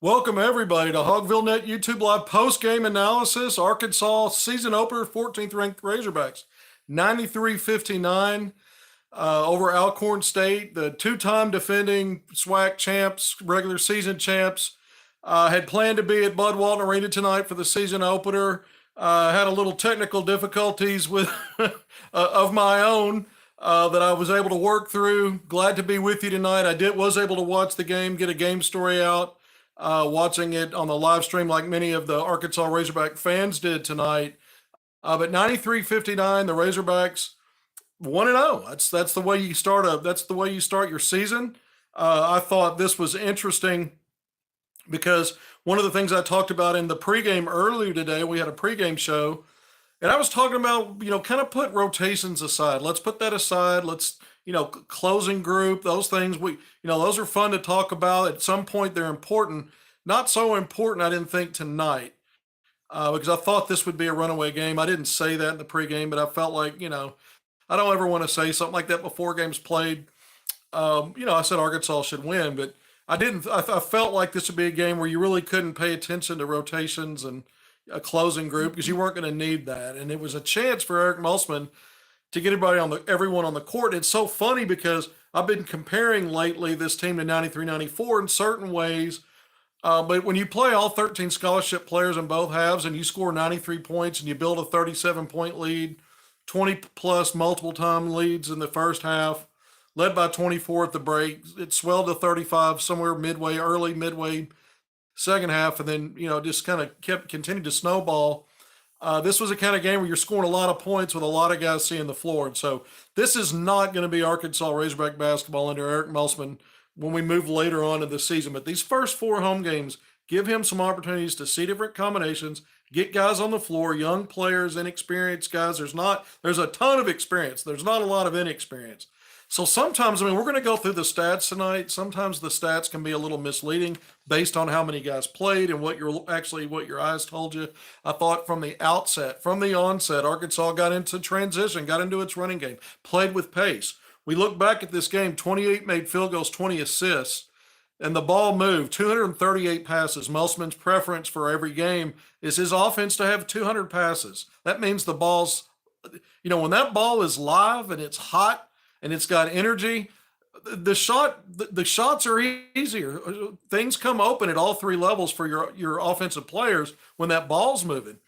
Welcome everybody to Hogvillenet YouTube Live post-game analysis. Arkansas season opener, 14th ranked Razorbacks, 93-59 over Alcorn State. The two-time defending SWAC champs, regular season champs, had planned to be at Bud Walton Arena tonight for the season opener. Had a little technical difficulties with of my own that I was able to work through. Glad to be with you tonight. Was able to watch the game, get a game story out. Watching it on the live stream like many of the Arkansas Razorback fans did tonight. But 93-59, the Razorbacks 1-0. That's the way you start your season. I thought this was interesting because one of the things I talked about in the pregame earlier today, we had a pregame show, and I was talking about, kind of put rotations aside. Let's put that aside. Let's closing group, those things those are fun to talk about. At some point, they're important. Not so important, I didn't think, tonight, because I thought this would be a runaway game. I didn't say that in the pregame, but I felt like, I don't ever want to say something like that before games played. I said Arkansas should win, but I didn't. I felt like this would be a game where you really couldn't pay attention to rotations and a closing group because you weren't going to need that. And it was a chance for Eric Musselman to get everyone on the court. It's so funny because I've been comparing lately this team to 93-94 in certain ways. But when you play all 13 scholarship players in both halves and you score 93 points and you build a 37-point lead, 20-plus multiple-time leads in the first half, led by 24 at the break, it swelled to 35 somewhere early midway second half, and then, just kind of continued to snowball. This was a kind of game where you're scoring a lot of points with a lot of guys seeing the floor. And so this is not going to be Arkansas Razorback basketball under Eric Musselman when we move later on in the season. But these first four home games give him some opportunities to see different combinations, get guys on the floor, young players, inexperienced guys. There's a ton of experience. There's not a lot of inexperience. So sometimes, we're going to go through the stats tonight. Sometimes the stats can be a little misleading based on how many guys played and what your eyes told you. I thought from the onset, Arkansas got into transition, got into its running game, played with pace. We look back at this game, 28 made field goals, 20 assists, and the ball moved, 238 passes. Musselman's preference for every game is his offense to have 200 passes. That means the ball's, when that ball is live and it's hot, and it's got energy, the shots are easier. Things come open at all three levels for your offensive players when that ball's moving,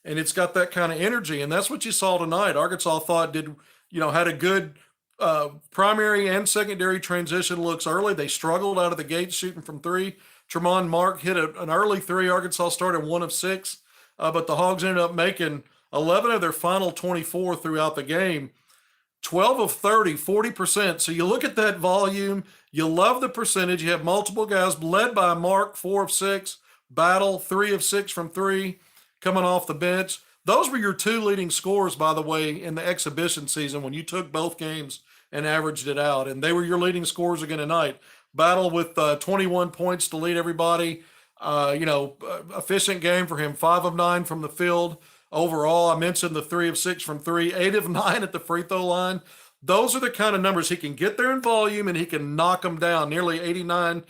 and it's got that kind of energy. And that's what you saw tonight. Arkansas had a good primary and secondary transition looks early. They struggled out of the gate shooting from three. Tremont Mark hit an early three. Arkansas started 1 of 6, but the Hogs ended up making 11 of their final 24 throughout the game. 12 of 30, 40%. So you look at that volume, you love the percentage. You have multiple guys led by Mark, 4 of 6, Battle, 3 of 6 from 3, coming off the bench. Those were your two leading scorers, by the way, in the exhibition season when you took both games and averaged it out. And they were your leading scorers again tonight. Battle with 21 points to lead everybody. Efficient game for him, 5 of 9 from the field. Overall, I mentioned the 3 of 6 from 3, 8 of 9 at the free throw line. Those are the kind of numbers he can get there in volume, and he can knock them down, nearly 89%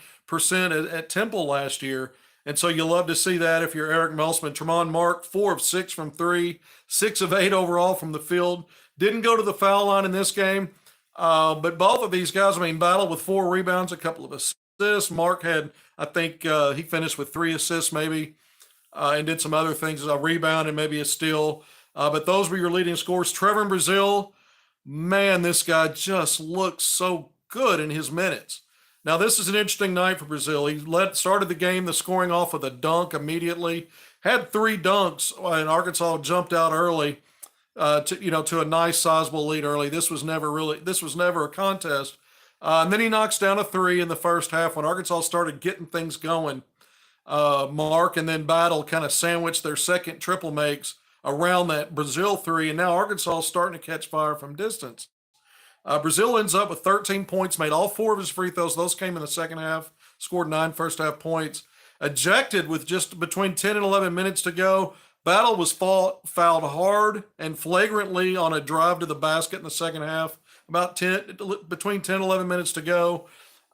at Temple last year. And so you love to see that if you're Eric Musselman. Tremont Mark, 4 of 6 from 3, 6 of 8 overall from the field. Didn't go to the foul line in this game, but both of these guys, Battle with 4 rebounds, a couple of assists. Mark had, I think he finished with 3 assists maybe. And did some other things as a rebound and maybe a steal. But those were your leading scorers. Trevor Brazile, man, this guy just looks so good in his minutes. Now, this is an interesting night for Brazile. He started the game, the scoring off with a dunk immediately. Had 3 dunks, and Arkansas jumped out early to a nice sizable lead early. This was never a contest. And then he knocks down a 3 in the first half when Arkansas started getting things going. Mark and then Battle kind of sandwiched their second triple makes around that Brazile 3, and now Arkansas is starting to catch fire from distance. Brazile ends up with 13 points, made all 4 of his free throws. Those came in the second half, scored 9 first half points. Ejected with just between 10 and 11 minutes to go. Battle was fouled hard and flagrantly on a drive to the basket in the second half, between 10 and 11 minutes to go.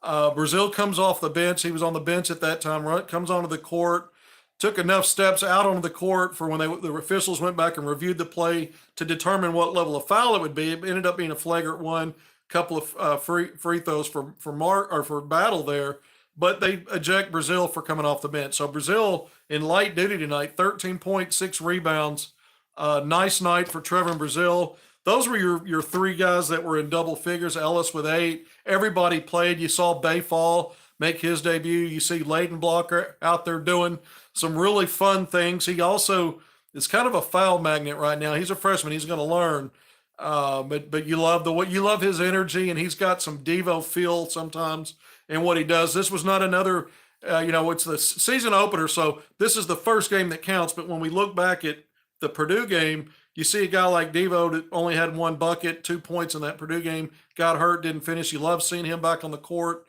Brazil comes off the bench. He was on the bench at that time, comes onto the court, took enough steps out onto the court for when the officials went back and reviewed the play to determine what level of foul it would be. It ended up being a flagrant one, couple of free throws for Battle there, but they eject Brazil for coming off the bench. So Brazil in light duty tonight, 13.6 rebounds. Nice night for Trevor and Brazil. Those were your three guys that were in double figures. Ellis with 8. Everybody played. You saw Bayfall make his debut. You see Leighton Blocker out there doing some really fun things. He also is kind of a foul magnet right now. He's a freshman. He's going to learn. But you love his energy, and he's got some Devo feel sometimes in what he does. This was not another, it's the season opener, so this is the first game that counts. But when we look back at the Purdue game, you see a guy like Devo that only had 1 bucket, 2 points in that Purdue game, got hurt, didn't finish. You love seeing him back on the court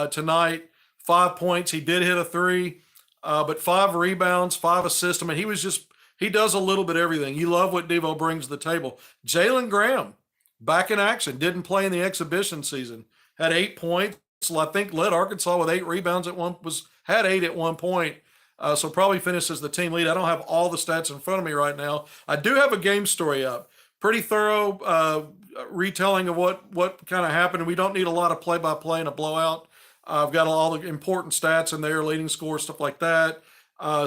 tonight. 5 points. He did hit a 3, but 5 rebounds, 5 assists. I mean, he does a little bit of everything. You love what Devo brings to the table. Jalen Graham, back in action, didn't play in the exhibition season, had 8 points. So I think led Arkansas with 8 rebounds had 8 at one point. So probably finished as the team lead. I don't have all the stats in front of me right now. I do have a game story up. Pretty thorough retelling of what kind of happened. We don't need a lot of play-by-play in a blowout. I've got all the important stats in there, leading score, stuff like that.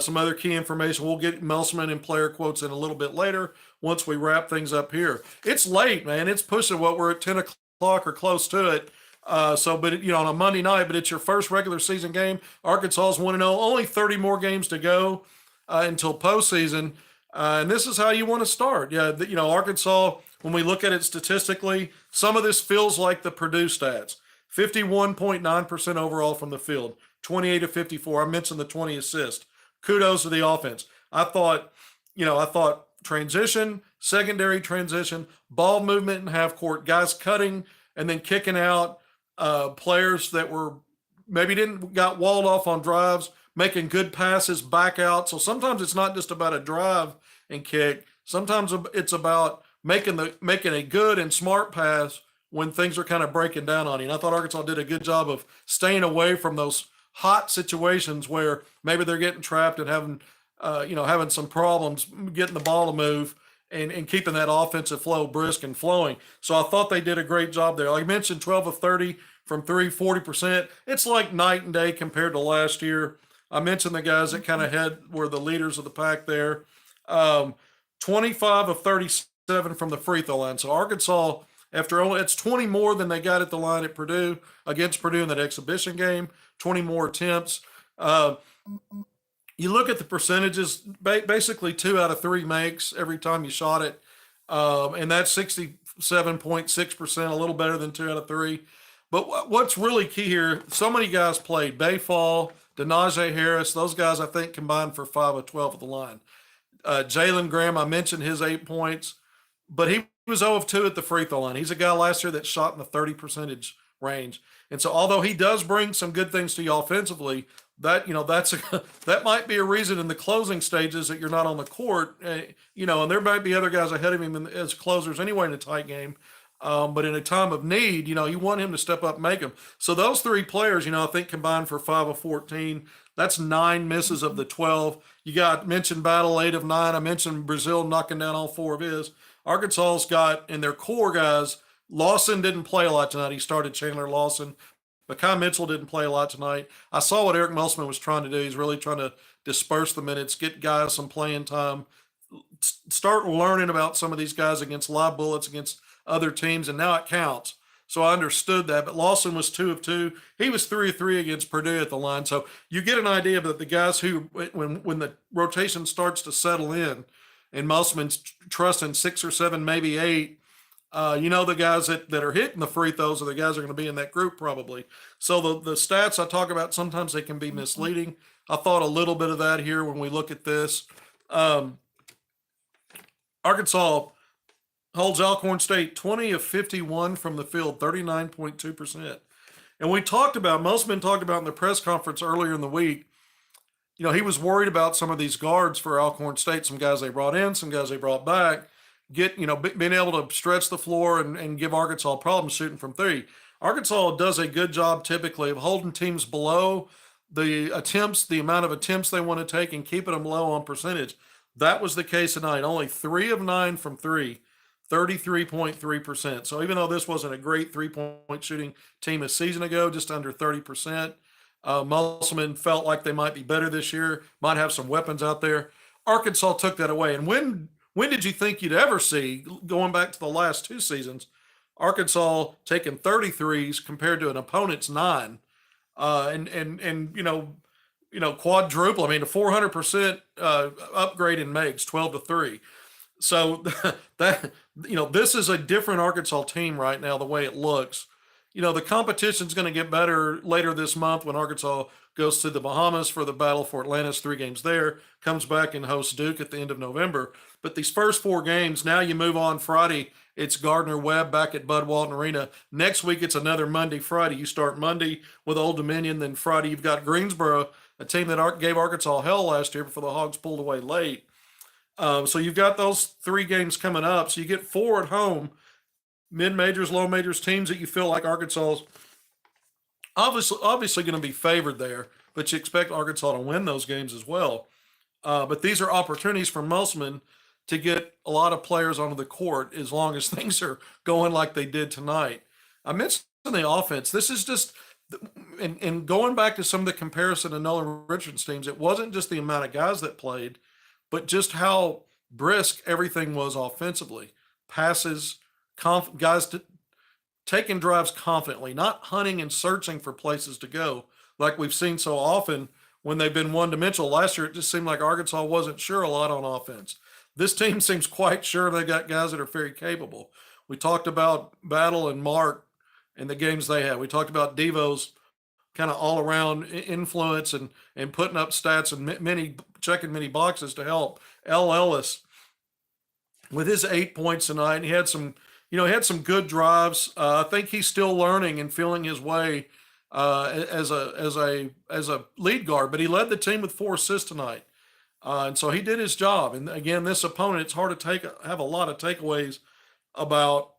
Some other key information. We'll get Musselman and player quotes in a little bit later once we wrap things up here. It's late, man. It's pushing what we're at 10 o'clock or close to it. But on a Monday night, but it's your first regular season game. Arkansas's 1-0, only 30 more games to go until postseason. And this is how you want to start. Yeah, Arkansas, when we look at it statistically, some of this feels like the Purdue stats. 51.9% overall from the field, 28 of 54. I mentioned the 20 assists. Kudos to the offense. I thought transition, secondary transition, ball movement in half court, guys cutting and then kicking out, players that were maybe got walled off on drives, making good passes back out. So sometimes it's not just about a drive and kick. Sometimes it's about making a good and smart pass when things are kind of breaking down on you. And I thought Arkansas did a good job of staying away from those hot situations where maybe they're getting trapped and having some problems getting the ball to move and keeping that offensive flow brisk and flowing. So I thought they did a great job there. Like I mentioned, 12 of 30 from 3, 40%. It's like night and day compared to last year. I mentioned the guys that kind of were the leaders of the pack there. 25 of 37 from the free throw line. So Arkansas, it's 20 more than they got at the line at Purdue, against Purdue in that exhibition game, 20 more attempts. You look at the percentages, basically 2 out of 3 makes every time you shot it. And that's 67.6%, a little better than 2 out of 3. But what's really key here, so many guys played. Bayfall, Denaje Harris, those guys I think combined for 5 of 12 at the line. Jalen Graham, I mentioned his 8 points, but he was 0 of 2 at the free throw line. He's a guy last year that shot in the 30% range. And so although he does bring some good things to you offensively, that might be a reason in the closing stages that you're not on the court, and there might be other guys ahead of him as closers anyway in a tight game. But in a time of need, you want him to step up and make them. So those 3 players, I think combined for 5 of 14. That's 9 misses of the 12. You mentioned Battle 8 of 9. I mentioned Brazil knocking down all 4 of his. Arkansas's got in their core guys. Lawson didn't play a lot tonight. He started Chandler Lawson. Makai Mitchell didn't play a lot tonight. I saw what Eric Musselman was trying to do. He's really trying to disperse the minutes, get guys some playing time, start learning about some of these guys against live bullets, against other teams, and now it counts. So I understood that. But Lawson was 2 of 2. He was 3 of 3 against Purdue at the line. So you get an idea that the guys who, when the rotation starts to settle in, and Musselman's trusting 6 or 7, maybe 8, the guys that are hitting the free throws are the guys that are going to be in that group probably. So the stats I talk about, sometimes they can be misleading. I thought a little bit of that here when we look at this. Arkansas holds Alcorn State 20 of 51 from the field, 39.2%. And Musselman talked about in the press conference earlier in the week, he was worried about some of these guards for Alcorn State, some guys they brought in, some guys they brought back, being able to stretch the floor and give Arkansas problems shooting from 3. Arkansas does a good job typically of holding teams below the amount of attempts they want to take and keeping them low on percentage. That was the case tonight. Only 3 of 9 from three, 33.3%. So even though this wasn't a great 3-point shooting team a season ago, just under 30%, Musselman felt like they might be better this year, might have some weapons out there. Arkansas took that away. And when did you think you'd ever see, going back to the last 2 seasons, Arkansas taking 33s compared to an opponent's 9, and quadruple. I mean, a 400% upgrade in makes 12-3. So that this is a different Arkansas team right now. The way it looks, the competition's going to get better later this month when Arkansas goes to the Bahamas for the Battle for Atlantis, 3 games there, comes back and hosts Duke at the end of November. But these first 4 games, now you move on Friday. It's Gardner-Webb back at Bud Walton Arena. Next week, it's another Monday, Friday. You start Monday with Old Dominion. Then Friday, you've got Greensboro, a team that gave Arkansas hell last year before the Hogs pulled away late. So you've got those 3 games coming up. So you get 4 at home, mid-majors, low-majors teams that you feel like Arkansas's obviously going to be favored there, but you expect Arkansas to win those games as well. But these are opportunities for Musselman to get a lot of players onto the court as long as things are going like they did tonight. I mentioned the offense. This is just, and going back to some of the comparison to Nolan Richardson's teams, it wasn't just the amount of guys that played, but just how brisk everything was offensively. Passes, guys taking drives confidently, not hunting and searching for places to go like we've seen so often when they've been one-dimensional. Last year, it just seemed like Arkansas wasn't sure a lot on offense. This team seems quite sure they got guys that are very capable. We talked about Battle and Mark and the games they had. We talked about Devo's kind of all-around influence and putting up stats and checking many boxes to help. Ellis with his 8 points tonight. He had some good drives. I think he's still learning and feeling his way as a lead guard, but he led the team with 4 assists tonight. And so he did his job. And again, this opponent, it's hard to have a lot of takeaways about,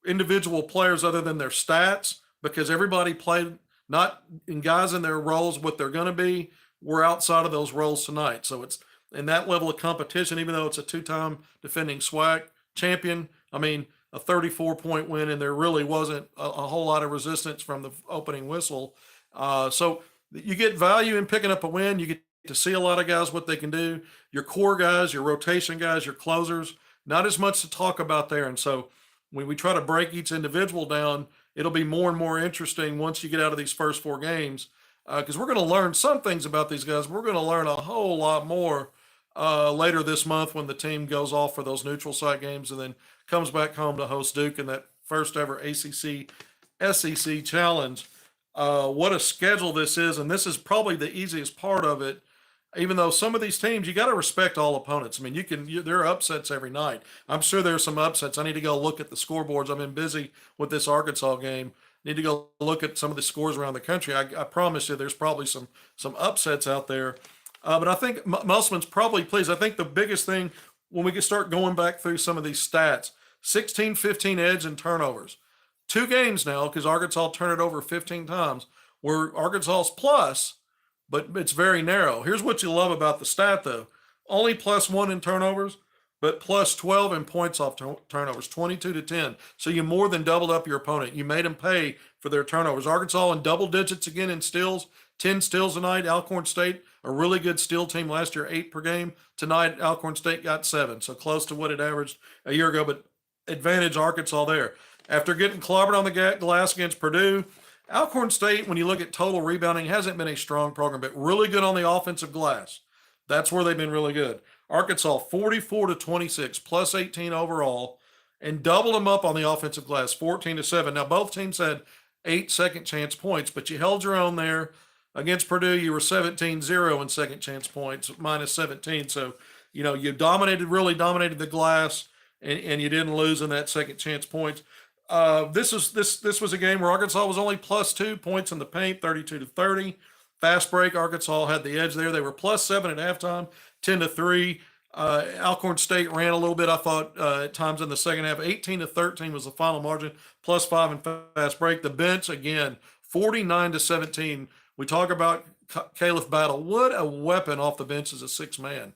individual players other than their stats, because everybody played not in guys in their roles, what they're going to be, were outside of those roles tonight. So it's in that level of competition, even though it's a 2-time defending SWAC champion. I mean, a 34-point win, and there really wasn't a whole lot of resistance from the opening whistle. So you get value in picking up a win. You get to see a lot of guys, what they can do. Your core guys, your rotation guys, your closers, not as much to talk about there. And so when we try to break each individual down, it'll be more and more interesting once you get out of these first 4 games, because we're going to learn some things about these guys. We're going to learn a whole lot more later this month when the team goes off for those neutral site games and then comes back home to host Duke in that first ever ACC SEC challenge. What a schedule this is, and this is probably the easiest part of it. Even though some of these teams, you got to respect all opponents. I mean, there are upsets every night. I'm sure there's some upsets. I need to go look at the scoreboards. I've been busy with this Arkansas game. Need to go look at some of the scores around the country. I promise you, there's probably some upsets out there. But I think Musselman's probably pleased. I think the biggest thing when we can start going back through some of these stats, 16, 15 edge and turnovers. 2 games now, because Arkansas turned it over 15 times, where Arkansas's plus, but it's very narrow. Here's what you love about the stat, though. Only +1 in turnovers, but +12 in points off turnovers, 22-10. So you more than doubled up your opponent. You made them pay for their turnovers. Arkansas in double digits again in steals, 10 steals tonight. Alcorn State, a really good steal team last year, 8 per game. Tonight, Alcorn State got 7, so close to what it averaged a year ago, but advantage Arkansas there. After getting clobbered on the glass against Purdue, Alcorn State, when you look at total rebounding, hasn't been a strong program, but really good on the offensive glass. That's where they've been really good. Arkansas, 44-26, +18 overall, and doubled them up on the offensive glass, 14-7. Now, both teams had 8 second chance points, but you held your own there. Against Purdue, you were 17-0 in second chance points, -17. So, you really dominated the glass, and you didn't lose in that second chance points. This was a game where Arkansas was only +2 points in the paint, 32-30. Fast break, Arkansas had the edge there. They were +7 at halftime, 10-3. Alcorn State ran a little bit, I thought, at times in the second half. 18-13 was the final margin, +5 in fast break. The bench, again, 49-17. We talk about Caliph Battle. What a weapon off the bench as a six-man.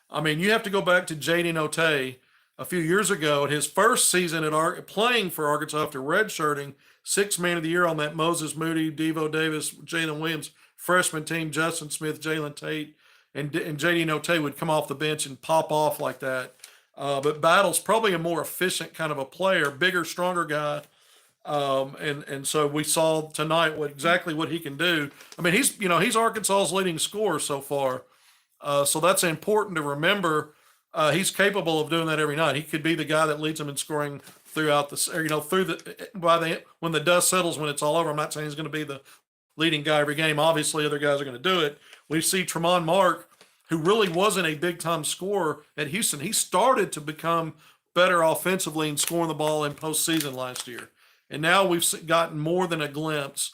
I mean, you have to go back to J.D. Note a few years ago at his first season playing for Arkansas after redshirting, sixth man of the year on that Moses Moody, Devo Davis, Jalen Williams freshman team, Justin Smith, Jalen Tate, and J.D. Note would come off the bench and pop off like that. But Battle's probably a more efficient kind of a player, bigger, stronger guy. And so we saw tonight exactly what he can do. I mean, he's Arkansas's leading scorer so far. So that's important to remember. He's capable of doing that every night. He could be the guy that leads them in scoring throughout when the dust settles, when it's all over. I'm not saying he's going to be the leading guy every game. Obviously, other guys are going to do it. We see Tremont Mark, who really wasn't a big-time scorer at Houston. He started to become better offensively and scoring the ball in postseason last year. And now we've gotten more than a glimpse.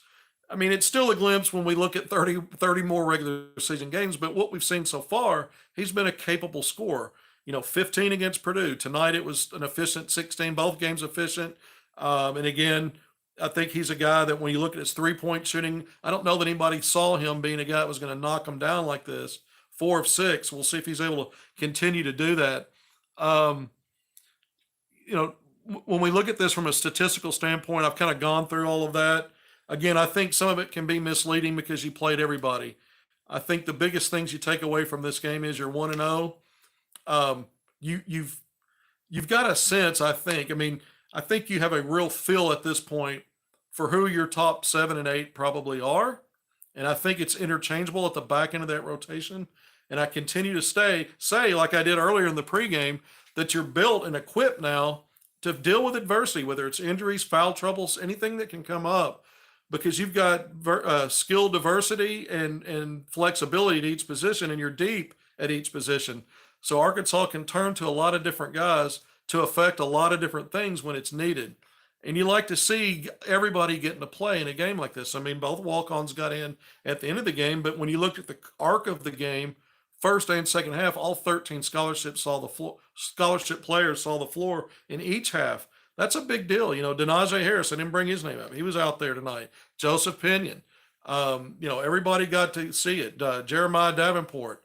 I mean, it's still a glimpse when we look at 30 more regular season games, but what we've seen so far, he's been a capable scorer. 15 against Purdue. Tonight it was an efficient 16, both games efficient. And again, I think he's a guy that when you look at his three-point shooting, I don't know that anybody saw him being a guy that was going to knock him down like this. 4 of 6. We'll see if he's able to continue to do that. When we look at this from a statistical standpoint, I've kind of gone through all of that. Again, I think some of it can be misleading because you played everybody. I think the biggest things you take away from this game is you're 1-0. You've got a sense, I think. I mean, I think you have a real feel at this point for who your top 7 and 8 probably are. And I think it's interchangeable at the back end of that rotation. And I continue to say, like I did earlier in the pregame, that you're built and equipped now to deal with adversity, whether it's injuries, foul troubles, anything that can come up, because you've got skill diversity and flexibility at each position, and you're deep at each position. So Arkansas can turn to a lot of different guys to affect a lot of different things when it's needed. And you like to see everybody getting to play in a game like this. I mean, both walk-ons got in at the end of the game, but when you looked at the arc of the game, first and second half, all 13 scholarship players saw the floor in each half. That's a big deal. Denaje Harris, I didn't bring his name up. He was out there tonight. Joseph Pinion. Everybody got to see it. Jeremiah Davenport.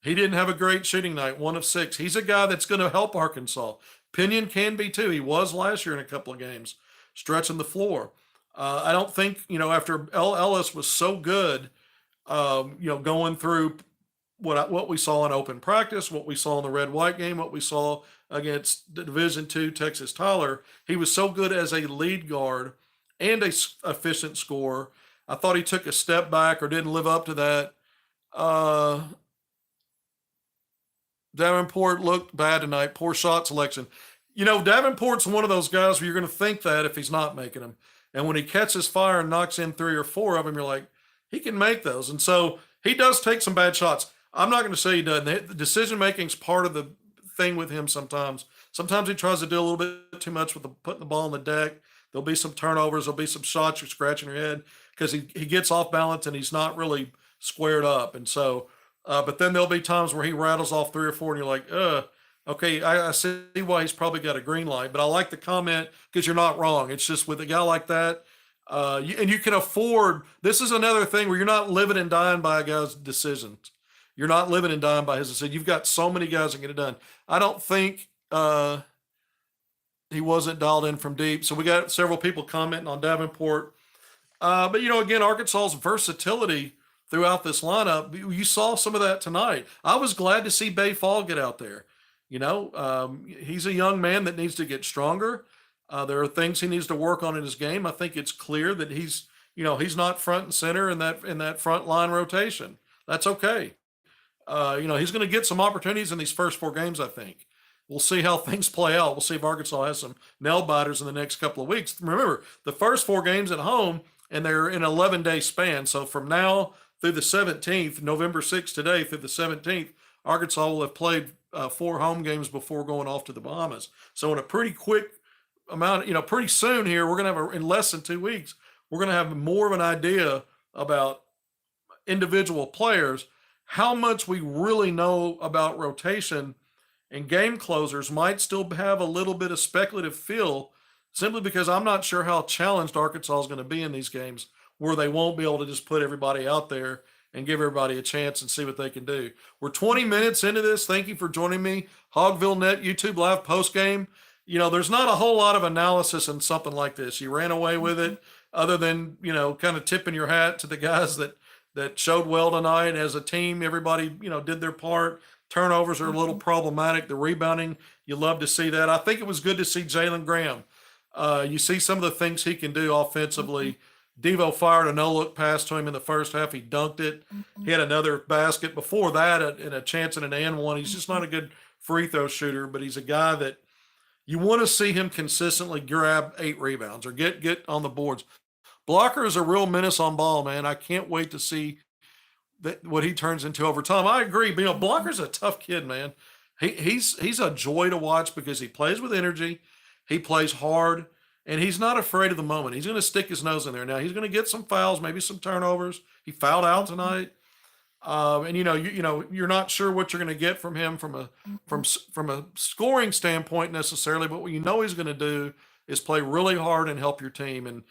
He didn't have a great shooting night, 1 of 6. He's a guy that's going to help Arkansas. Pinion can be too. He was last year in a couple of games, stretching the floor. I don't think, after Ellis was so good, going through what we saw in open practice, what we saw in the red-white game, what we saw against the Division II Texas Tyler, he was so good as a lead guard and a efficient scorer. I thought he took a step back or didn't live up to that. Davenport looked bad tonight. Poor shot selection. Davenport's one of those guys where you're going to think that if he's not making them. And when he catches fire and knocks in 3 or 4 of them, you're like, he can make those. And so he does take some bad shots. I'm not going to say he doesn't. The decision-making is part of the thing with him sometimes. Sometimes he tries to do a little bit too much with putting the ball on the deck. There'll be some turnovers. There'll be some shots you're scratching your head because he gets off balance and he's not really squared up. And so but then there'll be times where he rattles off 3 or 4 and you're like, okay, I see why he's probably got a green light. But I like the comment because you're not wrong. It's just with a guy like that, and you can afford – this is another thing where you're not living and dying by a guy's decisions. You're not living and dying by his decision. You've got so many guys that get it done. I don't think he wasn't dialed in from deep. So we got several people commenting on Davenport. But, again, Arkansas's versatility – throughout this lineup, you saw some of that tonight. I was glad to see Bay Fall get out there. He's a young man that needs to get stronger. There are things he needs to work on in his game. I think it's clear that he's not front and center in that front line rotation. That's okay. He's going to get some opportunities in these first 4 games, I think. We'll see how things play out. We'll see if Arkansas has some nail biters in the next couple of weeks. Remember, the first 4 games at home, and they're in an 11-day span. So from now through the 17th, November 6th today through the 17th, Arkansas will have played 4 home games before going off to the Bahamas. So in a pretty quick amount, pretty soon here, we're going to have, in less than 2 weeks, we're going to have more of an idea about individual players, how much we really know about rotation and game closers might still have a little bit of speculative feel simply because I'm not sure how challenged Arkansas is going to be in these games where they won't be able to just put everybody out there and give everybody a chance and see what they can do. We're 20 minutes into this. Thank you for joining me. Hogvillenet YouTube Live postgame. There's not a whole lot of analysis in something like this. You ran away with it other than, kind of tipping your hat to the guys that showed well tonight as a team. Everybody, did their part. Turnovers are a little problematic. The rebounding, you love to see that. I think it was good to see Jalen Graham. You see some of the things he can do offensively. Devo fired a no-look pass to him in the first half. He dunked it. He had another basket before that and a chance at an and one. He's just not a good free throw shooter, but he's a guy that you want to see him consistently grab 8 rebounds or get on the boards. Blocker is a real menace on ball, man. I can't wait to see what he turns into over time. I agree. But, Blocker's a tough kid, man. He's a joy to watch because he plays with energy. He plays hard, and he's not afraid of the moment. He's going to stick his nose in there. Now, he's going to get some fouls, maybe some turnovers. He fouled out tonight. And you're not sure what you're going to get from him from a scoring standpoint necessarily, but what he's going to do is play really hard and help your team. And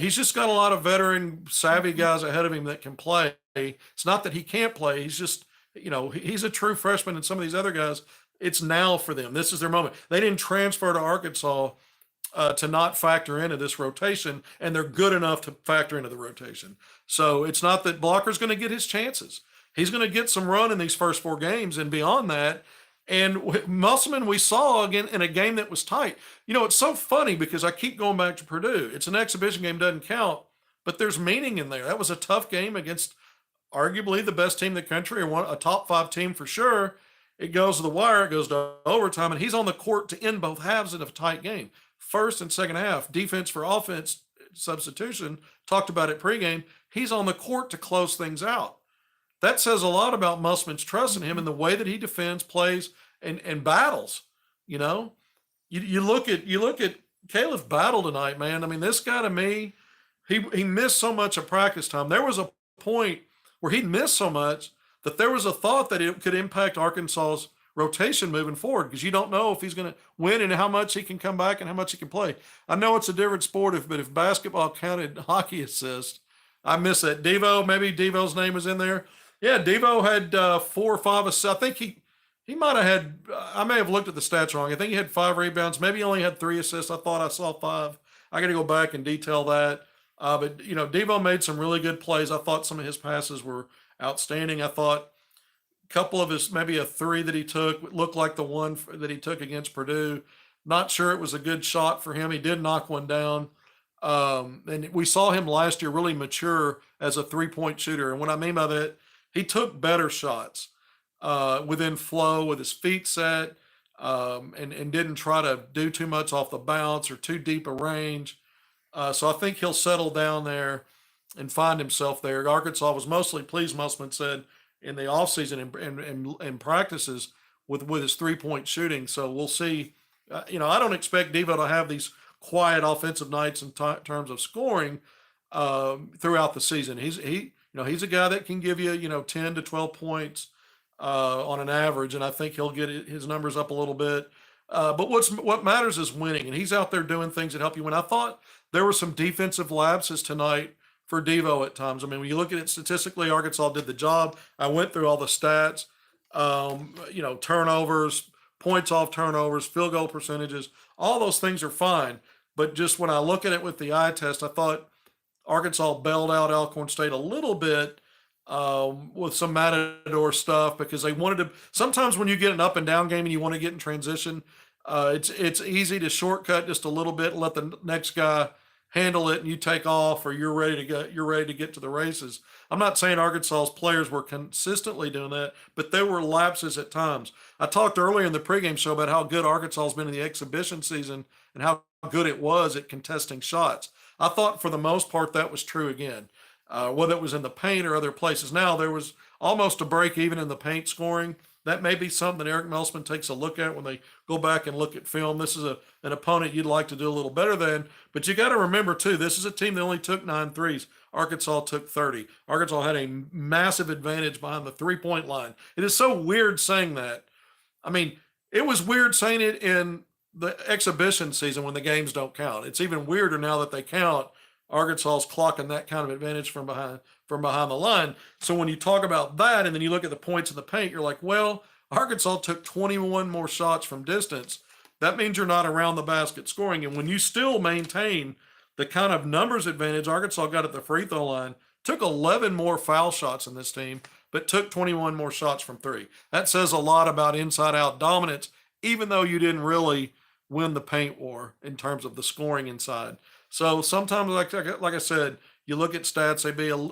he's just got a lot of veteran savvy guys ahead of him that can play. It's not that he can't play. He's just, he's a true freshman, and some of these other guys, it's now for them. This is their moment. They didn't transfer to Arkansas to not factor into this rotation, and they're good enough to factor into the rotation. So it's not that Blocker's going to get his chances. He's going to get some run in these first 4 games, and beyond that. And Musselman, we saw again in a game that was tight. It's so funny because I keep going back to Purdue. It's an exhibition game, doesn't count, but there's meaning in there. That was a tough game against arguably the best team in the country, or a top 5 team for sure. It goes to the wire, it goes to overtime, and he's on the court to end both halves in a tight game. First and second half, defense for offense substitution, talked about it pregame. He's on the court to close things out. That says a lot about Musselman's trust in him and the way that he defends, plays, and battles. You look at Caleb's battle tonight, man. I mean, this guy to me, he missed so much of practice time. There was a point where he missed so much that there was a thought that it could impact Arkansas's rotation moving forward, because you don't know if he's going to win and how much he can come back and how much he can play. I know it's a different sport, but if basketball counted hockey assists, I miss that. Maybe Devo's name was in there. Yeah, Devo had 4 or 5 assists. I think he might have had, I may have looked at the stats wrong. I think he had 5 rebounds. Maybe he only had 3 assists. I thought I saw 5. I got to go back and detail that. But Devo made some really good plays. I thought some of his passes were outstanding. I thought a couple of his, maybe a 3 that he took looked like the one that he took against Purdue. Not sure it was a good shot for him. He did knock one down. And we saw him last year really mature as a 3-point shooter. And what I mean by that, he took better shots within flow with his feet set, and didn't try to do too much off the bounce or too deep a range. So I think he'll settle down there and find himself there. Arkansas was mostly pleased, Musselman said, in the offseason and practices with his 3-point shooting. So we'll see. I don't expect Devo to have these quiet offensive nights in terms of scoring throughout the season. He's a guy that can give you 10 to 12 points on an average, and I think he'll get his numbers up a little bit. But what matters is winning, and he's out there doing things that help you win. I thought there were some defensive lapses tonight for Devo at times. I mean, when you look at it statistically, Arkansas did the job. I went through all the stats, turnovers, points off turnovers, field goal percentages, all those things are fine. But just when I look at it with the eye test, I thought Arkansas bailed out Alcorn State a little bit with some Matador stuff, because they wanted to. Sometimes when you get an up and down game and you want to get in transition, it's easy to shortcut just a little bit and let the next guy handle it, and you take off, or you're ready to get to the races. I'm not saying Arkansas's players were consistently doing that, but there were lapses at times. I talked earlier in the pregame show about how good Arkansas has been in the exhibition season and how good it was at contesting shots. I thought for the most part that was true again, whether it was in the paint or other places. Now, there was almost a break even in the paint scoring. That may be something that Eric Musselman takes a look at when they go back and look at film. This is an opponent you'd like to do a little better than. But you got to remember, too, this is a team that only took 9 threes. Arkansas took 30. Arkansas had a massive advantage behind the 3-point line. It is so weird saying that. I mean, it was weird saying it in the exhibition season when the games don't count. It's even weirder now that they count. Arkansas's clocking that kind of advantage from behind the line. So when you talk about that and then you look at the points in the paint, you're like, well, Arkansas took 21 more shots from distance. That means you're not around the basket scoring. And when you still maintain the kind of numbers advantage Arkansas got at the free throw line, took 11 more foul shots in this team, but took 21 more shots from three. That says a lot about inside out dominance, even though you didn't really win the paint war in terms of the scoring inside. So sometimes, like I said, you look at stats;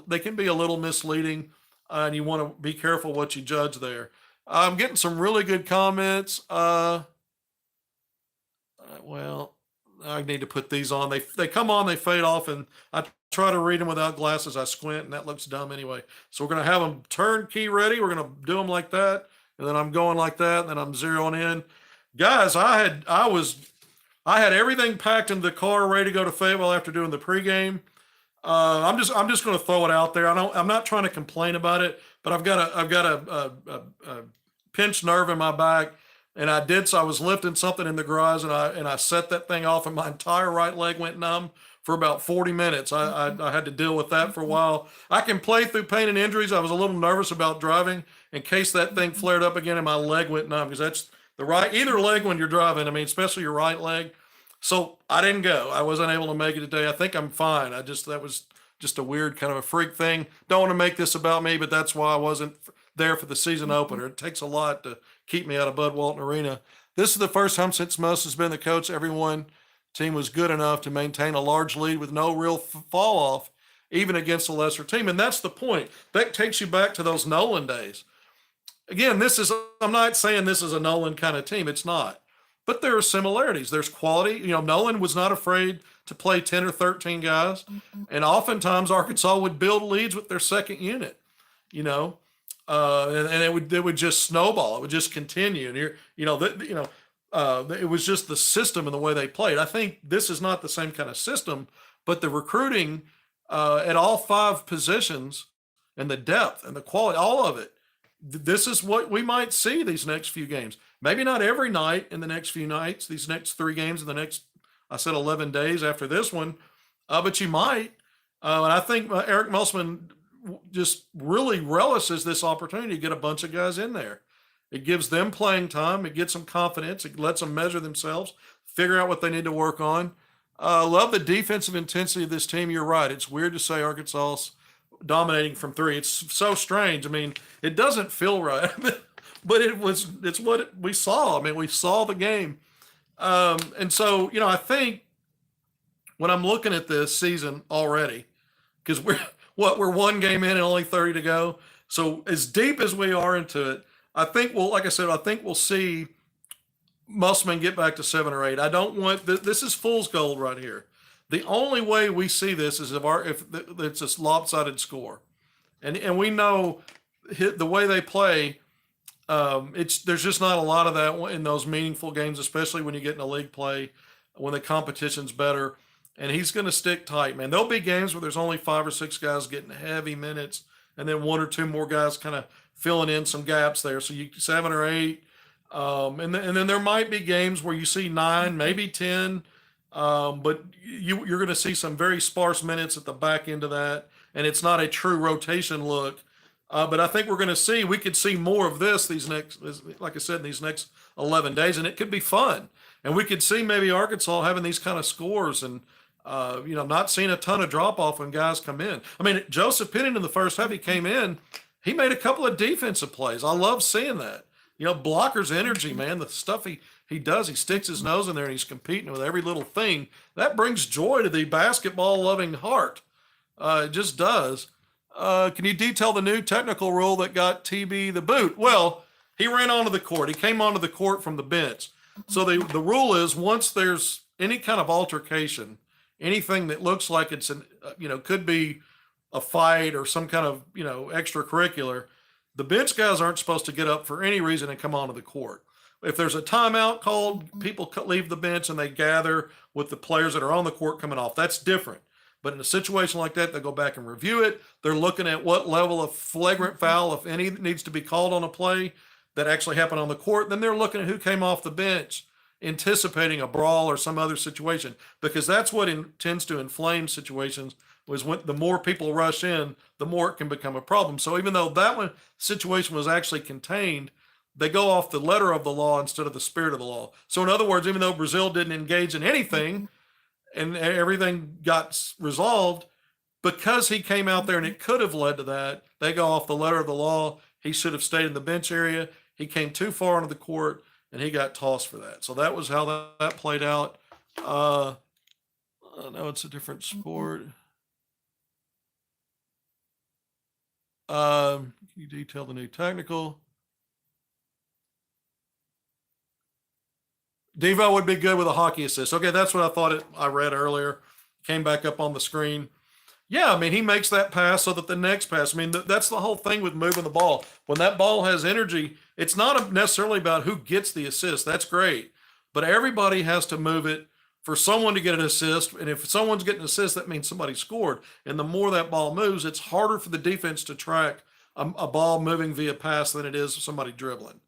they can be a little misleading, and you want to be careful what you judge there. I'm getting some really good comments. Well, I need to put these on. They come on, they fade off, and I try to read them without glasses. I squint, and that looks dumb anyway. So we're gonna have them turnkey ready. We're gonna do them like that, and then I'm going like that, and then I'm zeroing in. Guys, I had everything packed into the car, ready to go to Fayetteville after doing the pregame. I'm just going to throw it out there. I'm not trying to complain about it, but I've got a pinched nerve in my back, and I did. So I was lifting something in the garage, and I set that thing off, and my entire right leg went numb for about 40 minutes. I had to deal with that for a while. I can play through pain and injuries. I was a little nervous about driving in case that thing flared up again and my leg went numb, because that's either leg when you're driving. I mean, especially your right leg. So I didn't go. I wasn't able to make it today. I think I'm fine. That was just a weird kind of a freak thing. Don't want to make this about me, but that's why I wasn't there for the season opener. It takes a lot to keep me out of Bud Walton Arena. This is the first time since Muss has been the coach, everyone team was good enough to maintain a large lead with no real fall off, even against a lesser team. And that's the point. That takes you back to those Nolan days. Again, I'm not saying this is a Nolan kind of team. It's not. But there are similarities. There's quality. Nolan was not afraid to play 10 or 13 guys. And oftentimes Arkansas would build leads with their second unit, and it would just snowball. It would just continue. And it was just the system and the way they played. I think this is not the same kind of system, but the recruiting at all five positions and the depth and the quality, all of it, this is what we might see these next few games. Maybe not every night in the next few nights, these next three games in the next, I said 11 days after this one, but you might. And I think Eric Musselman just really relishes this opportunity to get a bunch of guys in there. It gives them playing time. It gets them confidence. It lets them measure themselves, figure out what they need to work on. Love the defensive intensity of this team. You're right. It's weird to say Arkansas dominating from three. It's so strange. I mean, it doesn't feel right, but it's what we saw. I mean, we saw the game. And so, I think when I'm looking at this season already, because we're one game in and only 30 to go. So as deep as we are into it, I think we'll see Musselman get back to 7 or 8. I don't want this is fool's gold right here. The only way we see this is if it's a lopsided score, and we know the way they play. There's just not a lot of that in those meaningful games, especially when you get in a league play, when the competition's better. And he's going to stick tight, man. There'll be games where there's only 5 or 6 guys getting heavy minutes, and then 1 or 2 more guys kind of filling in some gaps there. So 7 or 8, and then there might be games where you see 9, maybe 10. But you're going to see some very sparse minutes at the back end of that, and it's not a true rotation look. But I think we could see more of this like I said, in these next 11 days, and it could be fun. And we could see maybe Arkansas having these kind of scores and, not seeing a ton of drop off when guys come in. I mean, Joseph Pennington in the first half, he came in, he made a couple of defensive plays. I love seeing that. Blocker's energy, man, the stuff he does, he sticks his nose in there and he's competing with every little thing. That brings joy to the basketball loving heart. It just does. Can you detail the new technical rule that got TB the boot? Well, he ran onto the court. He came onto the court from the bench. So the rule is once there's any kind of altercation, anything that looks like it's could be a fight or some kind of, extracurricular, the bench guys aren't supposed to get up for any reason and come onto the court. If there's a timeout called, people leave the bench and they gather with the players that are on the court coming off. That's different. But in a situation like that, they go back and review it. They're looking at what level of flagrant foul, if any, needs to be called on a play. that actually happened on the court. Then they're looking at who came off the bench, anticipating a brawl or some other situation, because that's what tends to inflame situations. Was when the more people rush in, the more it can become a problem. So even though that one situation was actually contained, they go off the letter of the law instead of the spirit of the law. So in other words, even though Brazil didn't engage in anything and everything got resolved, because he came out there and it could have led to that, they go off the letter of the law. He should have stayed in the bench area. He came too far onto the court and he got tossed for that. So that was how that played out. I know it's a different sport. Can you detail the new technical? Devo would be good with a hockey assist. Okay, that's what I thought I read earlier. Came back up on the screen. Yeah, I mean, he makes that pass so that the next pass, I mean, that's the whole thing with moving the ball. When that ball has energy, it's not necessarily about who gets the assist. That's great. But everybody has to move it for someone to get an assist. And if someone's getting an assist, that means somebody scored. And the more that ball moves, it's harder for the defense to track a ball moving via pass than it is somebody dribbling.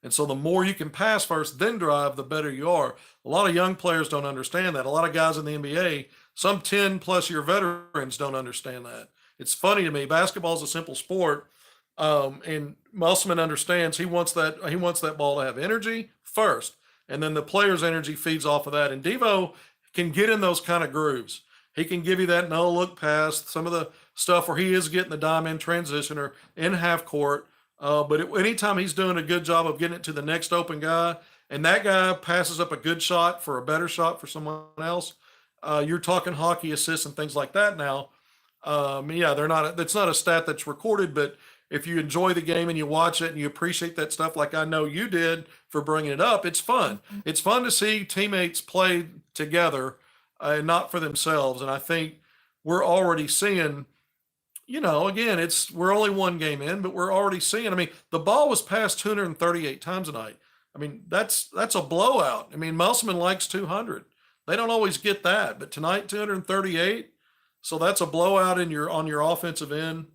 And so the more you can pass first, then drive, the better you are. A lot of young players don't understand that. A lot of guys in the NBA, some 10-plus year veterans don't understand that. It's funny to me. Basketball is a simple sport, and Musselman understands he wants that ball to have energy first, and then the player's energy feeds off of that. And Devo can get in those kind of grooves. He can give you that no-look pass, some of the stuff where he is getting the dime in transition or in half court. Anytime he's doing a good job of getting it to the next open guy, and that guy passes up a good shot for a better shot for someone else, you're talking hockey assists and things like that now. That's not a stat that's recorded, but if you enjoy the game and you watch it and you appreciate that stuff, like I know you did for bringing it up, it's fun. It's fun to see teammates play together and not for themselves. And I think we're already seeing, again, we're only one game in, but we're already seeing, I mean, the ball was passed 238 times tonight. I mean, that's a blowout. I mean, Musselman likes 200. They don't always get that, but tonight 238. So that's a blowout on your offensive end.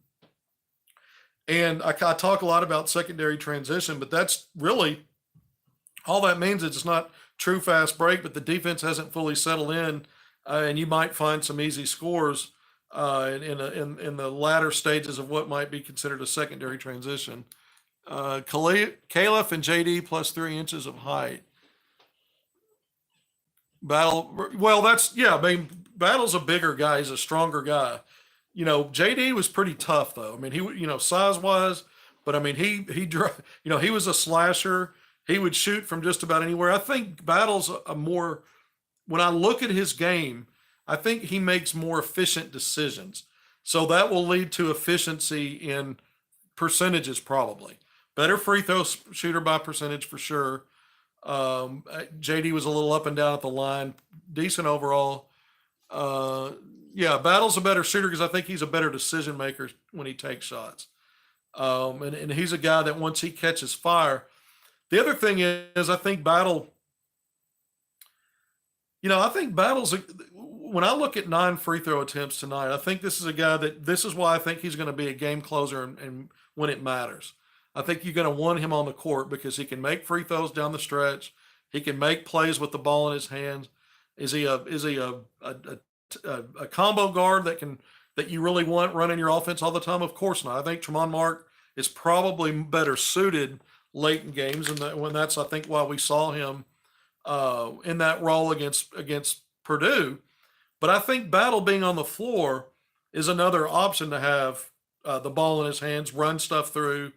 And I talk a lot about secondary transition, but that's really all that means. Is it's not true fast break, but the defense hasn't fully settled in, and you might find some easy scores in the latter stages of what might be considered a secondary transition. Caliph and JD plus 3 inches of height. Battle, well, I mean, Battle's a bigger guy. He's a stronger guy. JD was pretty tough though. I mean, he, size wise, but I mean, he was a slasher. He would shoot from just about anywhere. I think Battle's when I look at his game, I think he makes more efficient decisions. So that will lead to efficiency in percentages, probably. Better free throw shooter by percentage for sure. JD was a little up and down at the line, decent overall. Battle's a better shooter because I think he's a better decision maker when he takes shots. And he's a guy that once he catches fire. The other thing is I think Battle's, when I look at 9 free throw attempts tonight, I think this is a guy this is why I think he's going to be a game closer and when it matters. I think you're going to want him on the court because he can make free throws down the stretch. He can make plays with the ball in his hands. Is he a combo guard that you really want running your offense all the time? Of course not. I think Tremont Mark is probably better suited late in games, and that's I think why we saw him in that role against Purdue. But I think Battle being on the floor is another option to have the ball in his hands, run stuff through.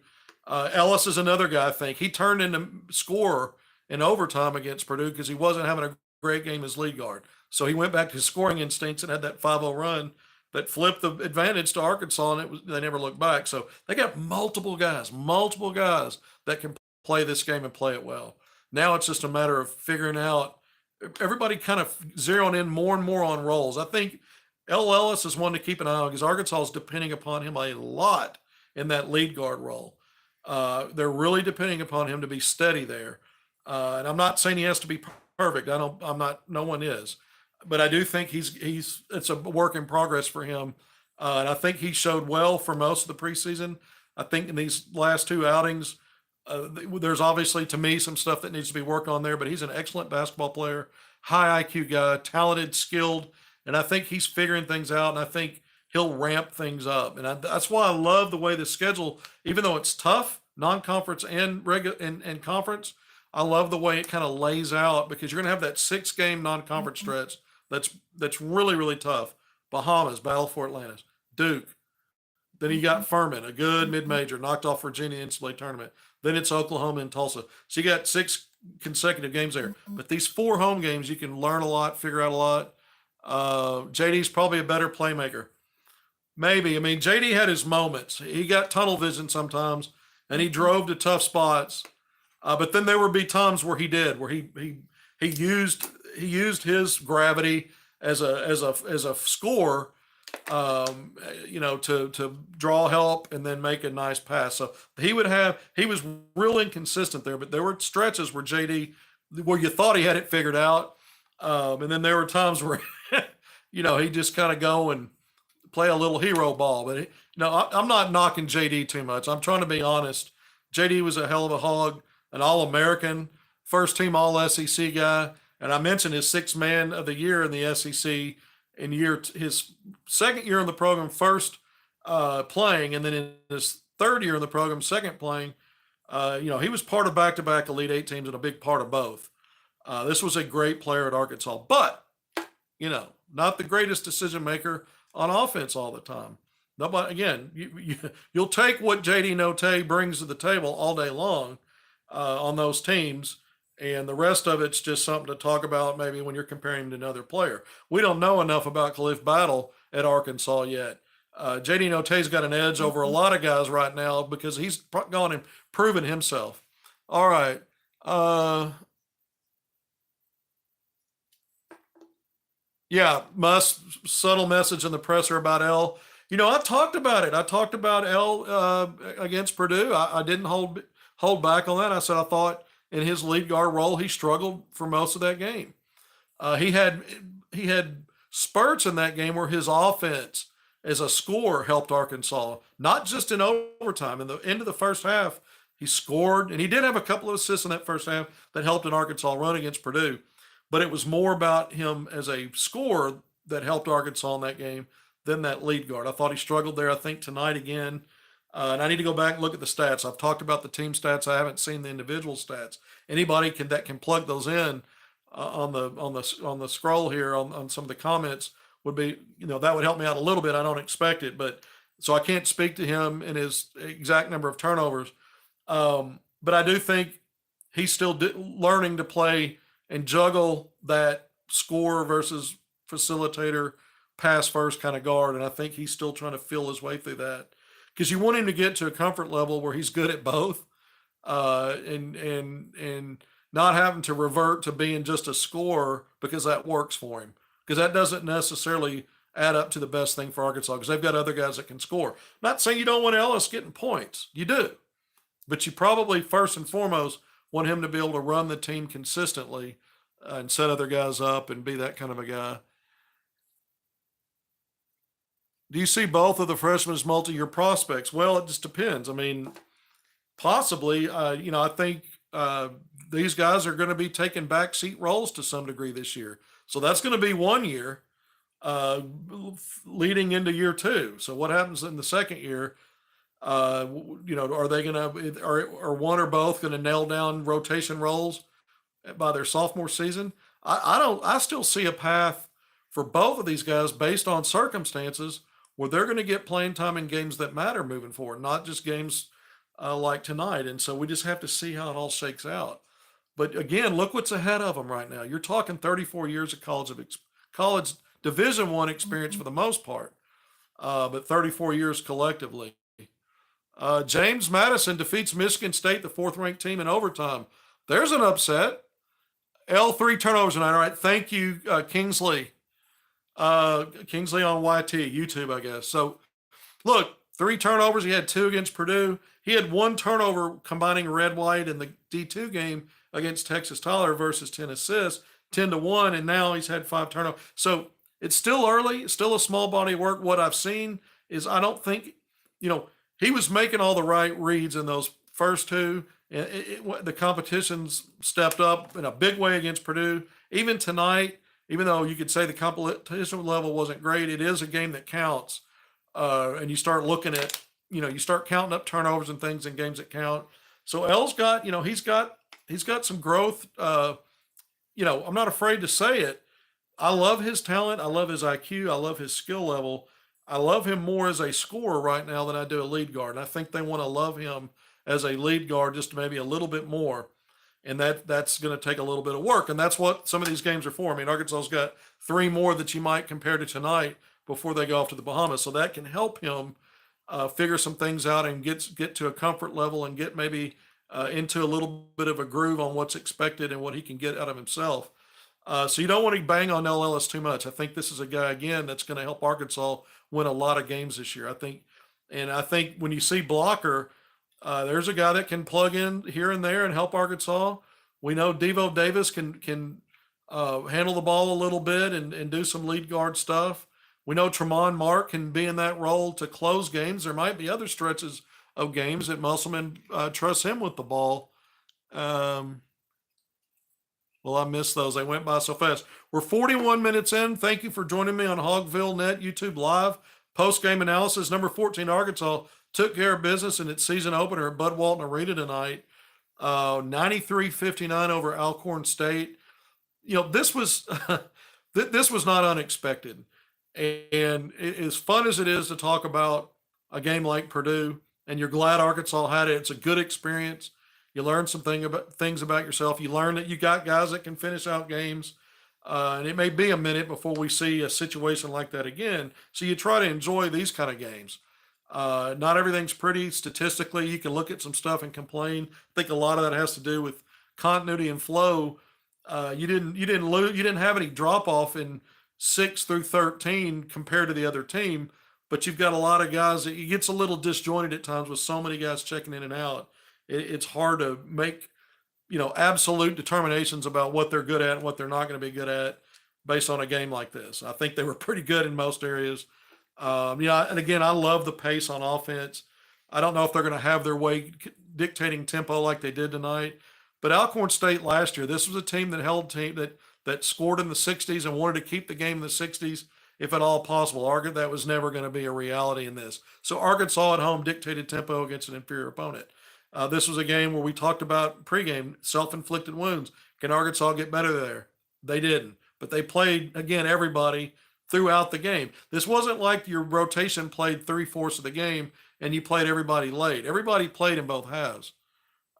Ellis is another guy. I think he turned into scorer in overtime against Purdue because he wasn't having a great game as lead guard. So he went back to his scoring instincts and had that 5-0 run that flipped the advantage to Arkansas, and they never looked back. So they got multiple guys that can play this game and play it well. Now it's just a matter of figuring out everybody kind of zeroing in more and more on roles. I think Ellis is one to keep an eye on because Arkansas is depending upon him a lot in that lead guard role. They're really depending upon him to be steady there. And I'm not saying he has to be perfect. No one is, but I do think it's a work in progress for him. And I think he showed well for most of the preseason. I think in these last 2 outings, There's obviously, to me, some stuff that needs to be worked on there, but he's an excellent basketball player, high IQ guy, talented, skilled, and I think he's figuring things out, and I think he'll ramp things up. And that's why I love the way the schedule, even though it's tough, non-conference and regular and conference, I love the way it kind of lays out, because you're going to have that 6-game non-conference stretch that's really, really tough. Bahamas, Battle for Atlantis, Duke. Then you got Furman, a good mid-major, knocked off Virginia in NCAA tournament. Then it's Oklahoma and Tulsa. So you got 6 consecutive games there. But these 4 home games, you can learn a lot, figure out a lot. JD's probably a better playmaker. Maybe. I mean, JD had his moments. He got tunnel vision sometimes, and he drove to tough spots. But then there would be times where he used his gravity as a scorer, to draw help and then make a nice pass. So he was real inconsistent there, but there were stretches where you thought he had it figured out. And then there were times where, he just kind of go and play a little hero ball. But I'm not knocking JD too much. I'm trying to be honest. JD was a hell of a Hog, an All-American, first team All-SEC guy. And I mentioned his 6th man of the year in the SEC in his second year in the program, first playing, and then in his 3rd year in the program, second playing. He was part of back-to-back Elite 8 teams and a big part of both. This was a great player at Arkansas, but, not the greatest decision maker on offense all the time. Nobody, again, you'll take what JD Notae brings to the table all day long on those teams, and the rest of it's just something to talk about maybe when you're comparing him to another player. We don't know enough about Khalif Battle at Arkansas yet. JD Notae's got an edge over a lot of guys right now because he's gone and proven himself. All right. Yeah, subtle message in the presser about L. I talked about it. I talked about L against Purdue. I didn't hold back on that. I said I thought in his lead guard role he struggled for most of that game. He had spurts in that game where his offense as a scorer helped Arkansas, not just in overtime. In the end of the first half, he scored, and he did have a couple of assists in that first half that helped an Arkansas run against Purdue. But it was more about him as a scorer that helped Arkansas in that game than that lead guard. I thought he struggled there. I think tonight again, and I need to go back and look at the stats. I've talked about the team stats. I haven't seen the individual stats. Anybody that can plug those in on the scroll here on some of the comments would be, that would help me out a little bit. I don't expect it, but so I can't speak to him in his exact number of turnovers. But I do think he's still learning to play and juggle that scorer versus facilitator, pass first kind of guard. And I think he's still trying to feel his way through that, because you want him to get to a comfort level where he's good at both, and not having to revert to being just a scorer because that works for him, because that doesn't necessarily add up to the best thing for Arkansas, because they've got other guys that can score. Not saying you don't want Ellis getting points. You do. But you probably first and foremost want him to be able to run the team consistently and set other guys up and be that kind of a guy. Do you see both of the freshmen as multi-year prospects? Well, it just depends. I mean, possibly. I think these guys are going to be taking backseat roles to some degree this year. So that's going to be 1 year leading into year 2. So what happens in the second year? Are they going to, are one or both going to nail down rotation roles by their sophomore season? I still see a path for both of these guys based on circumstances where they're going to get playing time in games that matter moving forward, not just games like tonight. And so we just have to see how it all shakes out. But again, look what's ahead of them right now. You're talking 34 years of college Division I experience for the most part, but 34 years collectively. James Madison defeats Michigan State, the 4th-ranked team, in overtime. There's an upset. L3 turnovers tonight. All right, thank you, Kingsley. Kingsley on YouTube, I guess. So, look, 3 turnovers. He had 2 against Purdue. He had 1 turnover combining red-white in the D2 game against Texas Tyler versus 10 assists, 10-1, and now he's had 5 turnovers. So it's still early. It's still a small body of work. What I've seen is I don't think, he was making all the right reads in those first two. The competition's stepped up in a big way against Purdue. Even tonight, even though you could say the competition level wasn't great, it is a game that counts. And you start looking at, you start counting up turnovers and things in games that count. So L's got, he's got some growth. I'm not afraid to say it. I love his talent. I love his IQ. I love his skill level. I love him more as a scorer right now than I do a lead guard. And I think they want to love him as a lead guard just maybe a little bit more. And that's going to take a little bit of work. And that's what some of these games are for. I mean, Arkansas's got 3 more that you might compare to tonight before they go off to the Bahamas. So that can help him figure some things out and get to a comfort level and get maybe into a little bit of a groove on what's expected and what he can get out of himself. So you don't want to bang on El Ellis too much. I think this is a guy, again, that's going to help Arkansas win a lot of games this year. I think when you see Blocker, there's a guy that can plug in here and there and help Arkansas. We know Devo Davis can handle the ball a little bit and do some lead guard stuff. We know Tremont Mark can be in that role to close games. There might be other stretches of games that Musselman trusts him with the ball. Well, I missed those. They went by so fast. We're 41 minutes in. Thank you for joining me on Hogvillenet YouTube Live. Post-game analysis. Number 14, Arkansas took care of business in its season opener at Bud Walton Arena tonight. 93-59 over Alcorn State. This was this was not unexpected. And as fun as it is to talk about a game like Purdue, and you're glad Arkansas had it, it's a good experience. You learn some things about yourself. You learn that you got guys that can finish out games. And it may be a minute before we see a situation like that again. So you try to enjoy these kind of games. Not everything's pretty statistically. You can look at some stuff and complain. I think a lot of that has to do with continuity and flow. You didn't have any drop off in 6 through 13 compared to the other team, but you've got a lot of guys that it gets a little disjointed at times with so many guys checking in and out. It's hard to make, absolute determinations about what they're good at and what they're not going to be good at based on a game like this. I think they were pretty good in most areas. And again, I love the pace on offense. I don't know if they're going to have their way dictating tempo like they did tonight, but Alcorn State last year, this was a team that scored in the 60s and wanted to keep the game in the 60s if at all possible. That was never going to be a reality in this. So Arkansas at home dictated tempo against an inferior opponent. This was a game where we talked about pregame, self-inflicted wounds. Can Arkansas get better there? They didn't. But they played, again, everybody throughout the game. This wasn't like your rotation played 3/4 of the game and you played everybody late. Everybody played in both halves.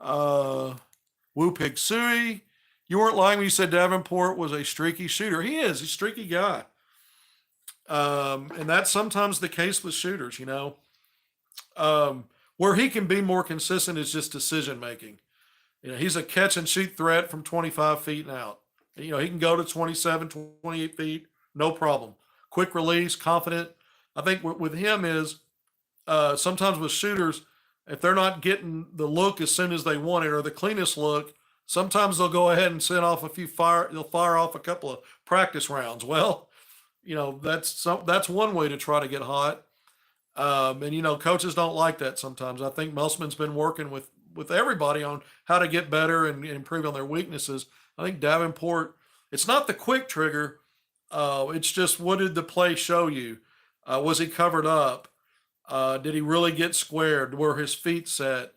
Wu Pig Sui, you weren't lying when you said Davenport was a streaky shooter. He is. He's a streaky guy. And that's sometimes the case with shooters, where he can be more consistent is just decision making. He's a catch and shoot threat from 25 feet and out. He can go to 27, 28 feet, no problem. Quick release, confident. I think with him is sometimes with shooters, if they're not getting the look as soon as they want it or the cleanest look, sometimes they'll go ahead and send off they'll fire off a couple of practice rounds. Well, that's one way to try to get hot. And coaches don't like that sometimes. I think Musselman's been working with everybody on how to get better and improve on their weaknesses. I think Davenport, it's not the quick trigger. It's just, what did the play show you? Was he covered up? Did he really get squared? Were his feet set?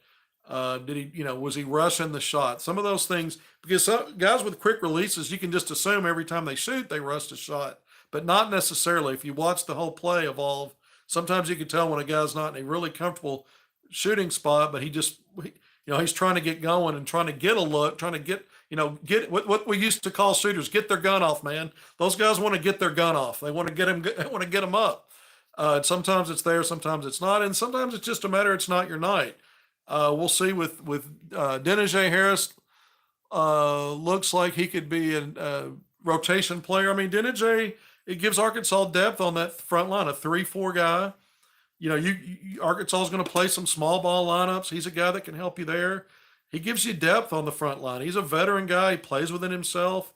Was he rushing the shot? Some of those things, because some guys with quick releases, you can just assume every time they shoot, they rush the shot, but not necessarily. If you watch the whole play evolve, sometimes you can tell when a guy's not in a really comfortable shooting spot, but he's trying to get going and trying to get a look, trying to get what we used to call shooters, get their gun off, man. Those guys want to get their gun off. They want to get them up. Sometimes it's there, sometimes it's not. And sometimes it's just a matter, it's not your night. We'll see with Denijay Harris, looks like he could be a rotation player. I mean, Denijay, it gives Arkansas depth on that front line, a 3-4 guy. Arkansas is going to play some small ball lineups. He's a guy that can help you there. He gives you depth on the front line. He's a veteran guy. He plays within himself.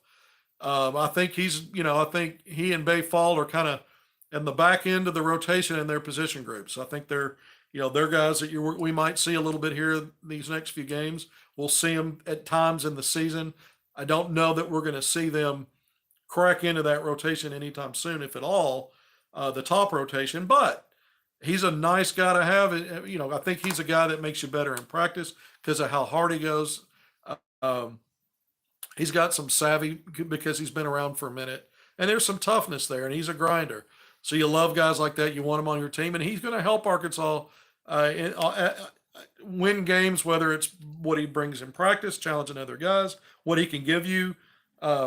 I think I think he and Bay Fall are kind of and the back end of the rotation in their position groups. I think they're guys that we might see a little bit here these next few games. We'll see them at times in the season. I don't know that we're going to see them crack into that rotation anytime soon, if at all, the top rotation. But he's a nice guy to have. I think he's a guy that makes you better in practice because of how hard he goes. Um, he's got some savvy because he's been around for a minute, and there's some toughness there, and he's a grinder. So you love guys like that. You want him on your team, and he's going to help Arkansas win games, whether it's what he brings in practice, challenging other guys, what he can give you,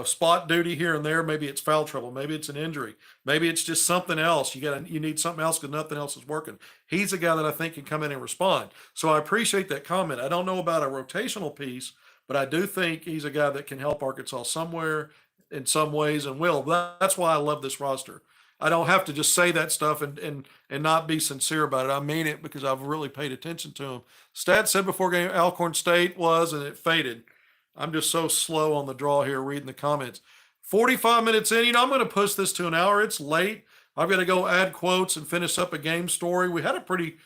spot duty here and there. Maybe it's foul trouble. Maybe it's an injury. Maybe it's just something else. You need something else because nothing else is working. He's a guy that I think can come in and respond. So I appreciate that comment. I don't know about a rotational piece, but I do think he's a guy that can help Arkansas somewhere in some ways and will. That's why I love this roster. I don't have to just say that stuff and not be sincere about it. I mean it because I've really paid attention to him. Stat said before game Alcorn State was, and it faded. I'm just so slow on the draw here reading the comments. 45 minutes in, I'm going to push this to an hour. It's late. I've got to go add quotes and finish up a game story. We had a pretty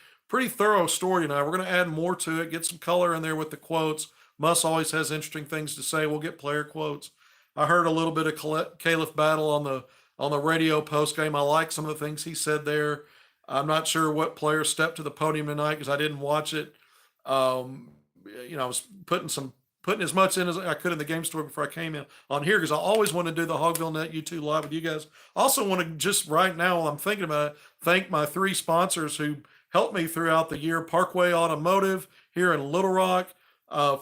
thorough story tonight. We're going to add more to it, get some color in there with the quotes. Muss always has interesting things to say. We'll get player quotes. I heard a little bit of Caliph Battle on the radio post game. I like some of the things he said there. I'm not sure what players stepped to the podium tonight because I didn't watch it. I was putting as much in as I could in the game story before I came in on here because I always want to do the Hogvillenet YouTube live with you guys. Also want to just right now while I'm thinking about it, thank my 3 sponsors who helped me throughout the year: Parkway Automotive here in Little Rock,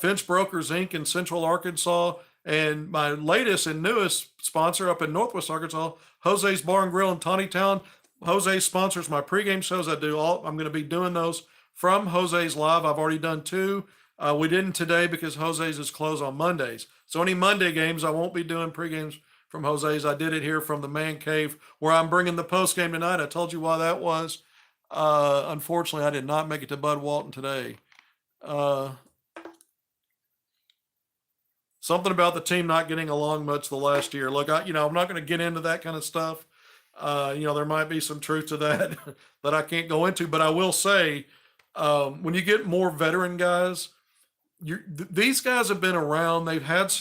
Finch Brokers Inc. in Central Arkansas, and my latest and newest sponsor up in Northwest Arkansas, Jose's Bar and Grill in Town. Jose sponsors my pregame shows. I'm going to be doing those from Jose's Live. I've already done 2. We didn't today because Jose's is closed on Mondays. So any Monday games, I won't be doing pregames from Jose's. I did it here from the Man Cave where I'm bringing the post game tonight. I told you why that was. Unfortunately, I did not make it to Bud Walton today. Something about the team not getting along much the last year. Look, I'm not going to get into that kind of stuff. There might be some truth to that that I can't go into, but I will say, when you get more veteran guys, these guys have been around. They've had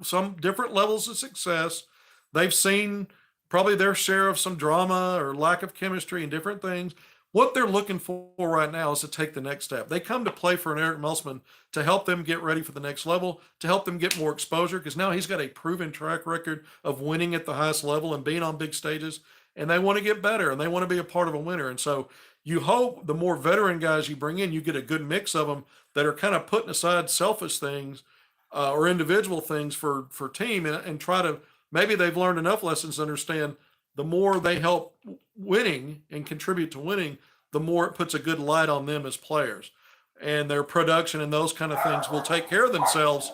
some different levels of success. They've seen probably their share of some drama or lack of chemistry and different things. What they're looking for right now is to take the next step. They come to play for an Eric Musselman to help them get ready for the next level, to help them get more exposure, because now he's got a proven track record of winning at the highest level and being on big stages, and they want to get better, and they want to be a part of a winner. And so you hope the more veteran guys you bring in, you get a good mix of them that are kind of putting aside selfish things or individual things for team and try to, maybe they've learned enough lessons to understand the more they help winning and contribute to winning, the more it puts a good light on them as players. And their production and those kind of things will take care of themselves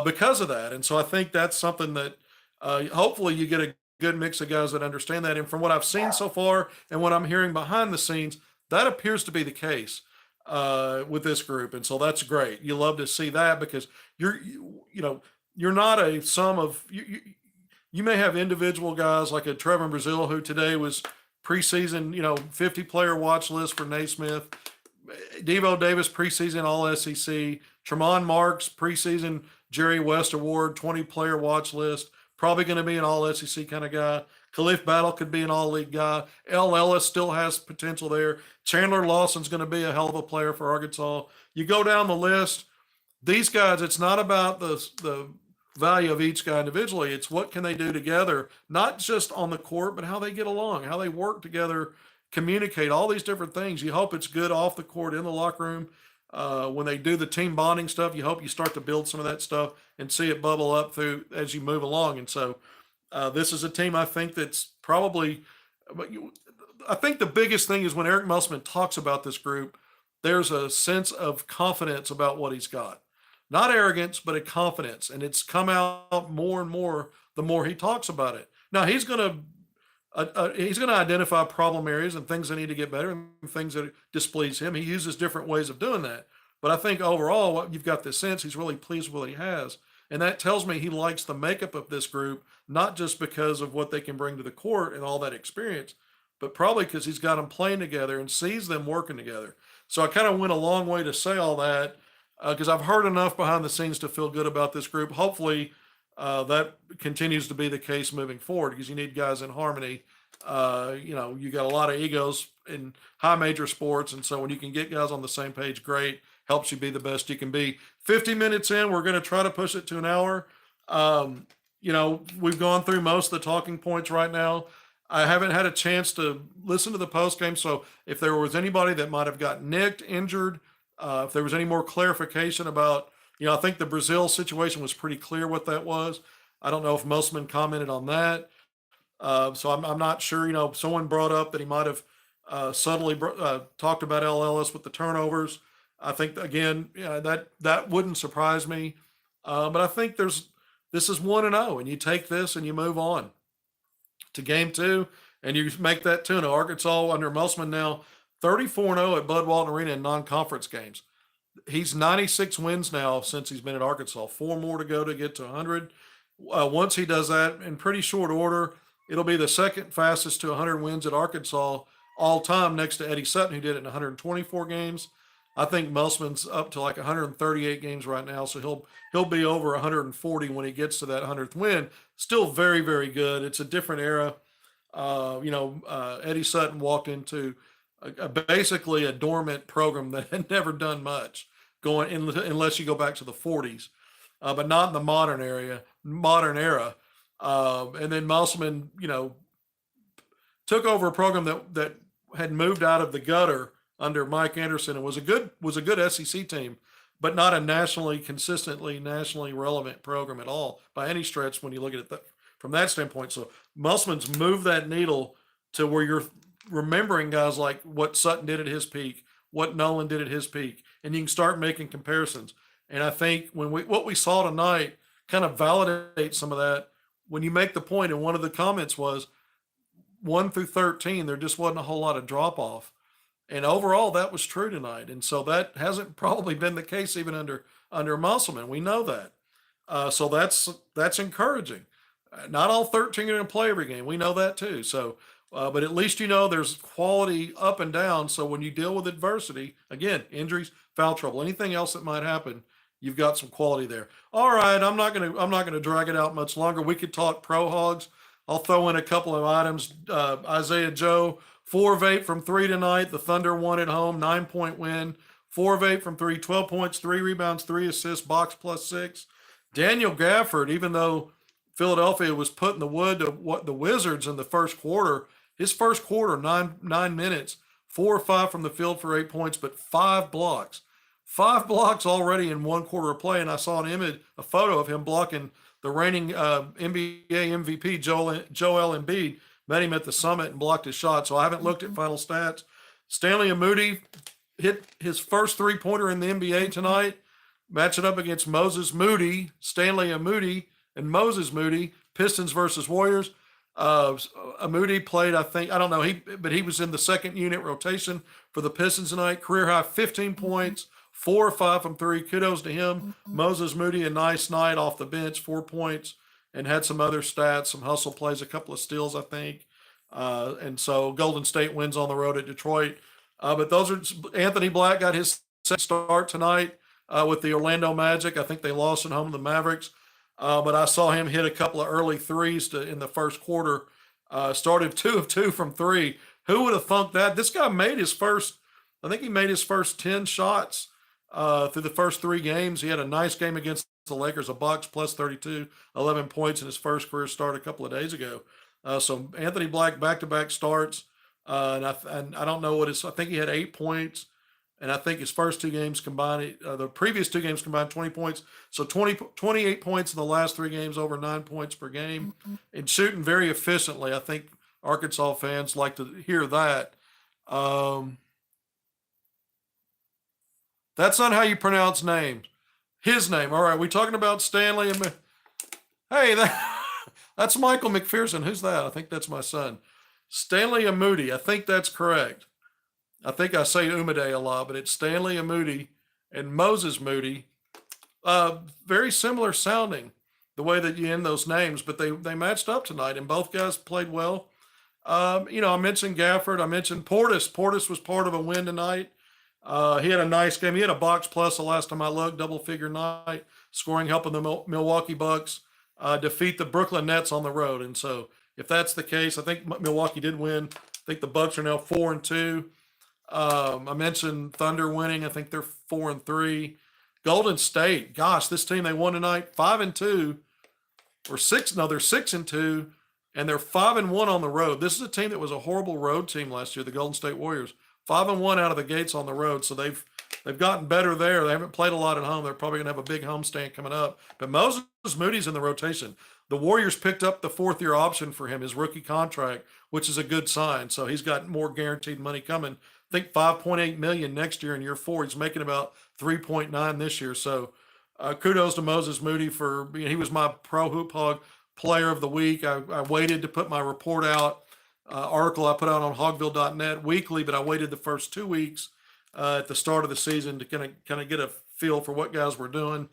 because of that. And so I think that's something that hopefully you get a good mix of guys that understand that. And from what I've seen so far and what I'm hearing behind the scenes, that appears to be the case with this group. And so that's great. You love to see that because you're not a sum of you may have individual guys like a Trevor Brazil, who today was preseason, 50 player watch list for Naismith. Devo Davis, preseason All SEC. Tremont Marks, preseason Jerry West Award, 20 player watch list. Probably going to be an All SEC kind of guy. Khalif Battle could be an all league guy. L. Ellis still has potential there. Chandler Lawson's going to be a hell of a player for Arkansas. You go down the list. These guys, it's not about the value of each guy individually. It's what can they do together, not just on the court, but how they get along, how they work together, communicate, all these different things. You hope it's good off the court, in the locker room. When they do the team bonding stuff, you hope you start to build some of that stuff and see it bubble up through as you move along. And so this is a team I think that's probably, I think the biggest thing is when Eric Musselman talks about this group, there's a sense of confidence about what he's got. Not arrogance, but a confidence. And it's come out more and more the more he talks about it. Now he's going to identify problem areas and things that need to get better and things that displease him. He uses different ways of doing that. But I think overall, you've got this sense he's really pleased with what he has. And that tells me he likes the makeup of this group, not just because of what they can bring to the court and all that experience, but probably because he's got them playing together and sees them working together. So I kind of went a long way to say all that because I've heard enough behind the scenes to feel good about this group. Hopefully, that continues to be the case moving forward because you need guys in harmony. You got a lot of egos in high major sports, and so when you can get guys on the same page, great. Helps you be the best you can be. 50 minutes in, we're going to try to push it to an hour. We've gone through most of the talking points right now. I haven't had a chance to listen to the post game, so if there was anybody that might have got nicked, injured, if there was any more clarification about, I think the Brazil situation was pretty clear what that was. I don't know if Mosman commented on that. So I'm not sure. Someone brought up that he might have subtly talked about L. Ellis with the turnovers. I think again, that wouldn't surprise me. But I think this is 1-0, and you take this and you move on to game 2, and you make that 2-0. Arkansas under Mosman now 34-0 at Bud Walton Arena in non-conference games. He's 96 wins now since he's been at Arkansas. 4 more to go to get to 100. Once he does that in pretty short order, it'll be the second fastest to 100 wins at Arkansas all time, next to Eddie Sutton, who did it in 124 games. I think Mosman's up to like 138 games right now, so he'll be over 140 when he gets to that 100th win. Still very, very good. It's a different era. Eddie Sutton walked into basically a dormant program that had never done much unless you go back to the 40s, but not in the modern era. And then Mosman, took over a program that had moved out of the gutter under Mike Anderson and was a good SEC team, but not a consistently nationally relevant program at all by any stretch when you look at it from that standpoint. So Mosman's moved that needle to where you're remembering guys like what Sutton did at his peak, what Nolan did at his peak, and you can start making comparisons. And I think what we saw tonight kind of validates some of that. When you make the point, and one of the comments was 1 through 13, there just wasn't a whole lot of drop off. And overall, that was true tonight. And so that hasn't probably been the case even under Musselman. We know that. So that's encouraging. Not all 13 are going to play every game. We know that too. So, but at least there's quality up and down. So when you deal with adversity, again, injuries, foul trouble, anything else that might happen, you've got some quality there. All right, I'm not gonna drag it out much longer. We could talk pro Hogs. I'll throw in a couple of items. Isaiah Joe, 4 of 8 from 3 tonight. The Thunder won at home, 9-point win. 4 of 8 from 3, 12 points, 3 rebounds, 3 assists, box +6. Daniel Gafford, even though Philadelphia was putting the wood to the Wizards in the first quarter, his first quarter, 9 minutes, 4 or 5 from the field for 8 points, but 5 blocks. 5 blocks already in 1 quarter of play, and I saw a photo of him blocking the reigning NBA MVP Joel Embiid. Met him at the summit and blocked his shot. So I haven't looked at final stats. Stanley Amudi hit his first 3-pointer in the NBA tonight. Match it up against Moses Moody, Stanley Amudi, and Moses Moody. Pistons versus Warriors. Amudi played, I don't know, but he was in the second unit rotation for the Pistons tonight. Career high 15 points. 4 or 5 from 3. Kudos to him. Moses Moody, a nice night off the bench, 4 points, and had some other stats, some hustle plays, a couple of steals, I think. And so Golden State wins on the road at Detroit. But those are Anthony Black got his second start tonight with the Orlando Magic. I think they lost at home to the Mavericks. But I saw him hit a couple of early threes in the first quarter. Started 2 of 2 from 3. Who would have thunk that? This guy made his first 10 shots through the first 3 games. He had a nice game against the Lakers, a box +32, 11 points in his first career start a couple of days ago. So Anthony Black back-to-back starts, and I don't know I think he had 8 points, and I think his first 2 games combined, the previous 2 games combined 20 points. So 28 points in the last 3 games, over 9 points per game, and shooting very efficiently. I think Arkansas fans like to hear that. That's not how you pronounce names. His name. All right, we talking about Stanley? Hey, that's Michael McPherson. Who's that? I think that's my son. Stanley Amudi. I think that's correct. I think I say Umade a lot, but it's Stanley Amudi and Moses Moody. Very similar sounding, the way that you end those names, but they matched up tonight, and both guys played well. I mentioned Gafford. I mentioned Portis. Portis was part of a win tonight. He had a nice game. He had a box plus the last time I looked, double figure night, scoring, helping the Milwaukee Bucks defeat the Brooklyn Nets on the road. And so, if that's the case, I think Milwaukee did win. I think the Bucks are now 4-2. I mentioned Thunder winning. I think they're 4-3. Golden State, gosh, this team they won tonight, 5-2 or six. No, they're 6-2, and they're 5-1 on the road. This is a team that was a horrible road team last year, the Golden State Warriors. 5-1 out of the gates on the road, so they've gotten better there. They haven't played a lot at home. They're probably going to have a big homestand coming up. But Moses Moody's in the rotation. The Warriors picked up the fourth-year option for him, his rookie contract, which is a good sign. So he's got more guaranteed money coming. I think $5.8 million next year in year 4. He's making about 3.9 this year. So kudos to Moses Moody for he was my Pro Hoop Hog Player of the Week. I waited to put my report out. Article I put out on hogville.net weekly, but I waited the first 2 weeks at the start of the season to kind of get a feel for what guys were doing.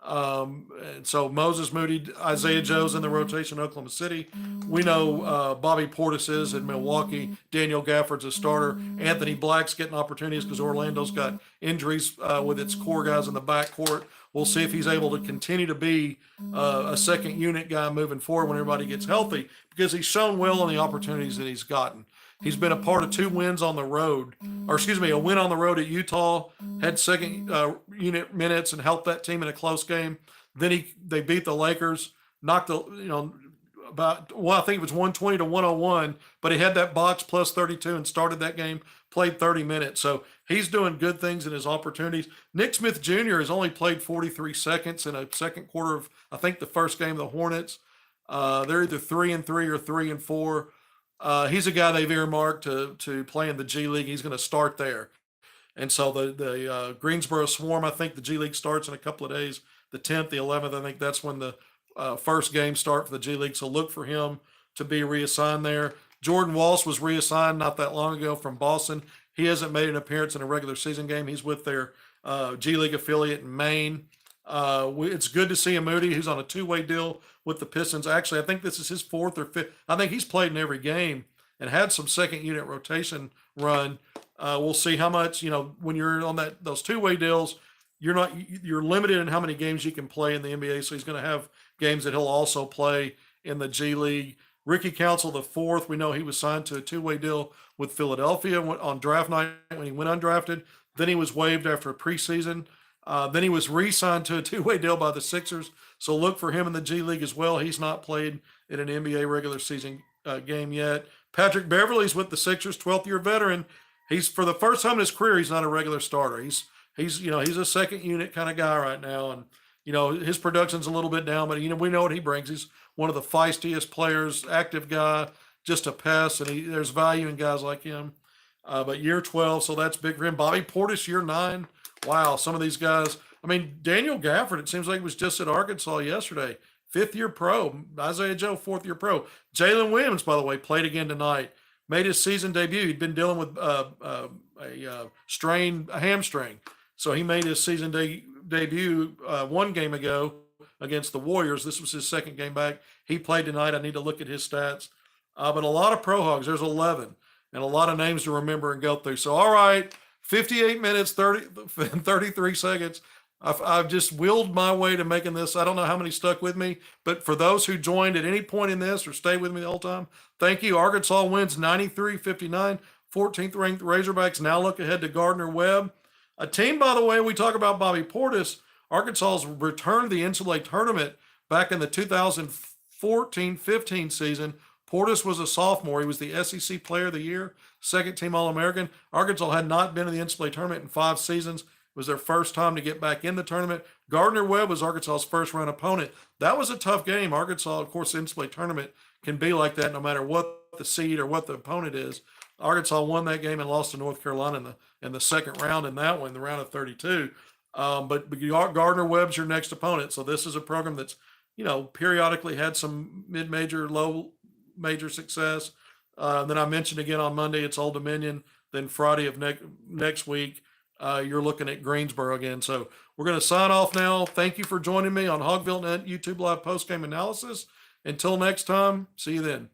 And so Moses Moody, Isaiah Joe's in the rotation, Oklahoma City. We know Bobby Portis is in Milwaukee. Daniel Gafford's a starter. Anthony Black's getting opportunities because Orlando's got injuries with its core guys in the backcourt. We'll see if he's able to continue to be a second unit guy moving forward when everybody gets healthy, because he's shown well in the opportunities that he's gotten. He's been a part of 2 wins on the road, a win on the road at Utah, had second unit minutes and helped that team in a close game. Then they beat the Lakers, knocked I think it was 120-101, but he had that box plus 32 and started that game, played 30 minutes. So he's doing good things in his opportunities. Nick Smith Jr. has only played 43 seconds in a second quarter of, I think, the first game of the Hornets. They're either 3-3 or 3-4. He's a guy they've earmarked to play in the G League. He's going to start there. And so the Greensboro Swarm, I think the G League starts in a couple of days, the 10th, the 11th. I think that's when the first games start for the G League. So look for him to be reassigned there. Jordan Walsh was reassigned not that long ago from Boston. He hasn't made an appearance in a regular season game. He's with their G League affiliate in Maine. It's good to see a Moody who's on a 2-way deal with the Pistons. Actually, I think this is his 4th or 5th. I think he's played in every game and had some second unit rotation run. We'll see how much, when you're on those 2-way deals, you're limited in how many games you can play in the NBA. So he's going to have games that he'll also play in the G League. Ricky Council the 4th, we know he was signed to a 2-way deal with Philadelphia on draft night when he went undrafted. Then he was waived after a preseason. Then he was re-signed to a 2-way deal by the Sixers. So look for him in the G League as well. He's not played in an NBA regular season game yet. Patrick Beverley's with the Sixers, 12th year veteran. He's, for the first time in his career, he's not a regular starter. He's a second unit kind of guy right now. And, his production's a little bit down, but, we know what he brings. He's one of the feistiest players, active guy, just a pest. And there's value in guys like him. But year 12, so that's big for him. Bobby Portis, year 9. Wow, some of these guys. Daniel Gafford, it seems like he was just at Arkansas yesterday. 5th-year pro. Isaiah Joe, 4th-year pro. Jalen Williams, by the way, played again tonight. Made his season debut. He'd been dealing with a hamstring. So he made his season debut 1 game ago against the Warriors. This was his 2nd game back. He played tonight. I need to look at his stats. But a lot of Pro Hogs. There's 11. And a lot of names to remember and go through. So, all right. 58 minutes, 33 seconds. I've just willed my way to making this. I don't know how many stuck with me, but for those who joined at any point in this or stayed with me the whole time, thank you. Arkansas wins 93-59, 14th ranked Razorbacks now look ahead to Gardner-Webb. A team, by the way, we talk about Bobby Portis. Arkansas's returned to the NCAA tournament back in the 2014-15 season. Portis was a sophomore. He was the SEC Player of the Year, 2nd team All-American. Arkansas had not been in the NCAA tournament in 5 seasons. It was their first time to get back in the tournament. Gardner-Webb was Arkansas's first-round opponent. That was a tough game. Arkansas, of course, the NCAA tournament can be like that no matter what the seed or what the opponent is. Arkansas won that game and lost to North Carolina in the second round in that one, the round of 32. But Gardner-Webb's your next opponent. So this is a program that's, periodically had some mid-major, low-major success. Then I mentioned again on Monday, it's Old Dominion. Then Friday of next week, you're looking at Greensboro again. So we're going to sign off now. Thank you for joining me on Hogvillenet YouTube Live postgame analysis. Until next time, see you then.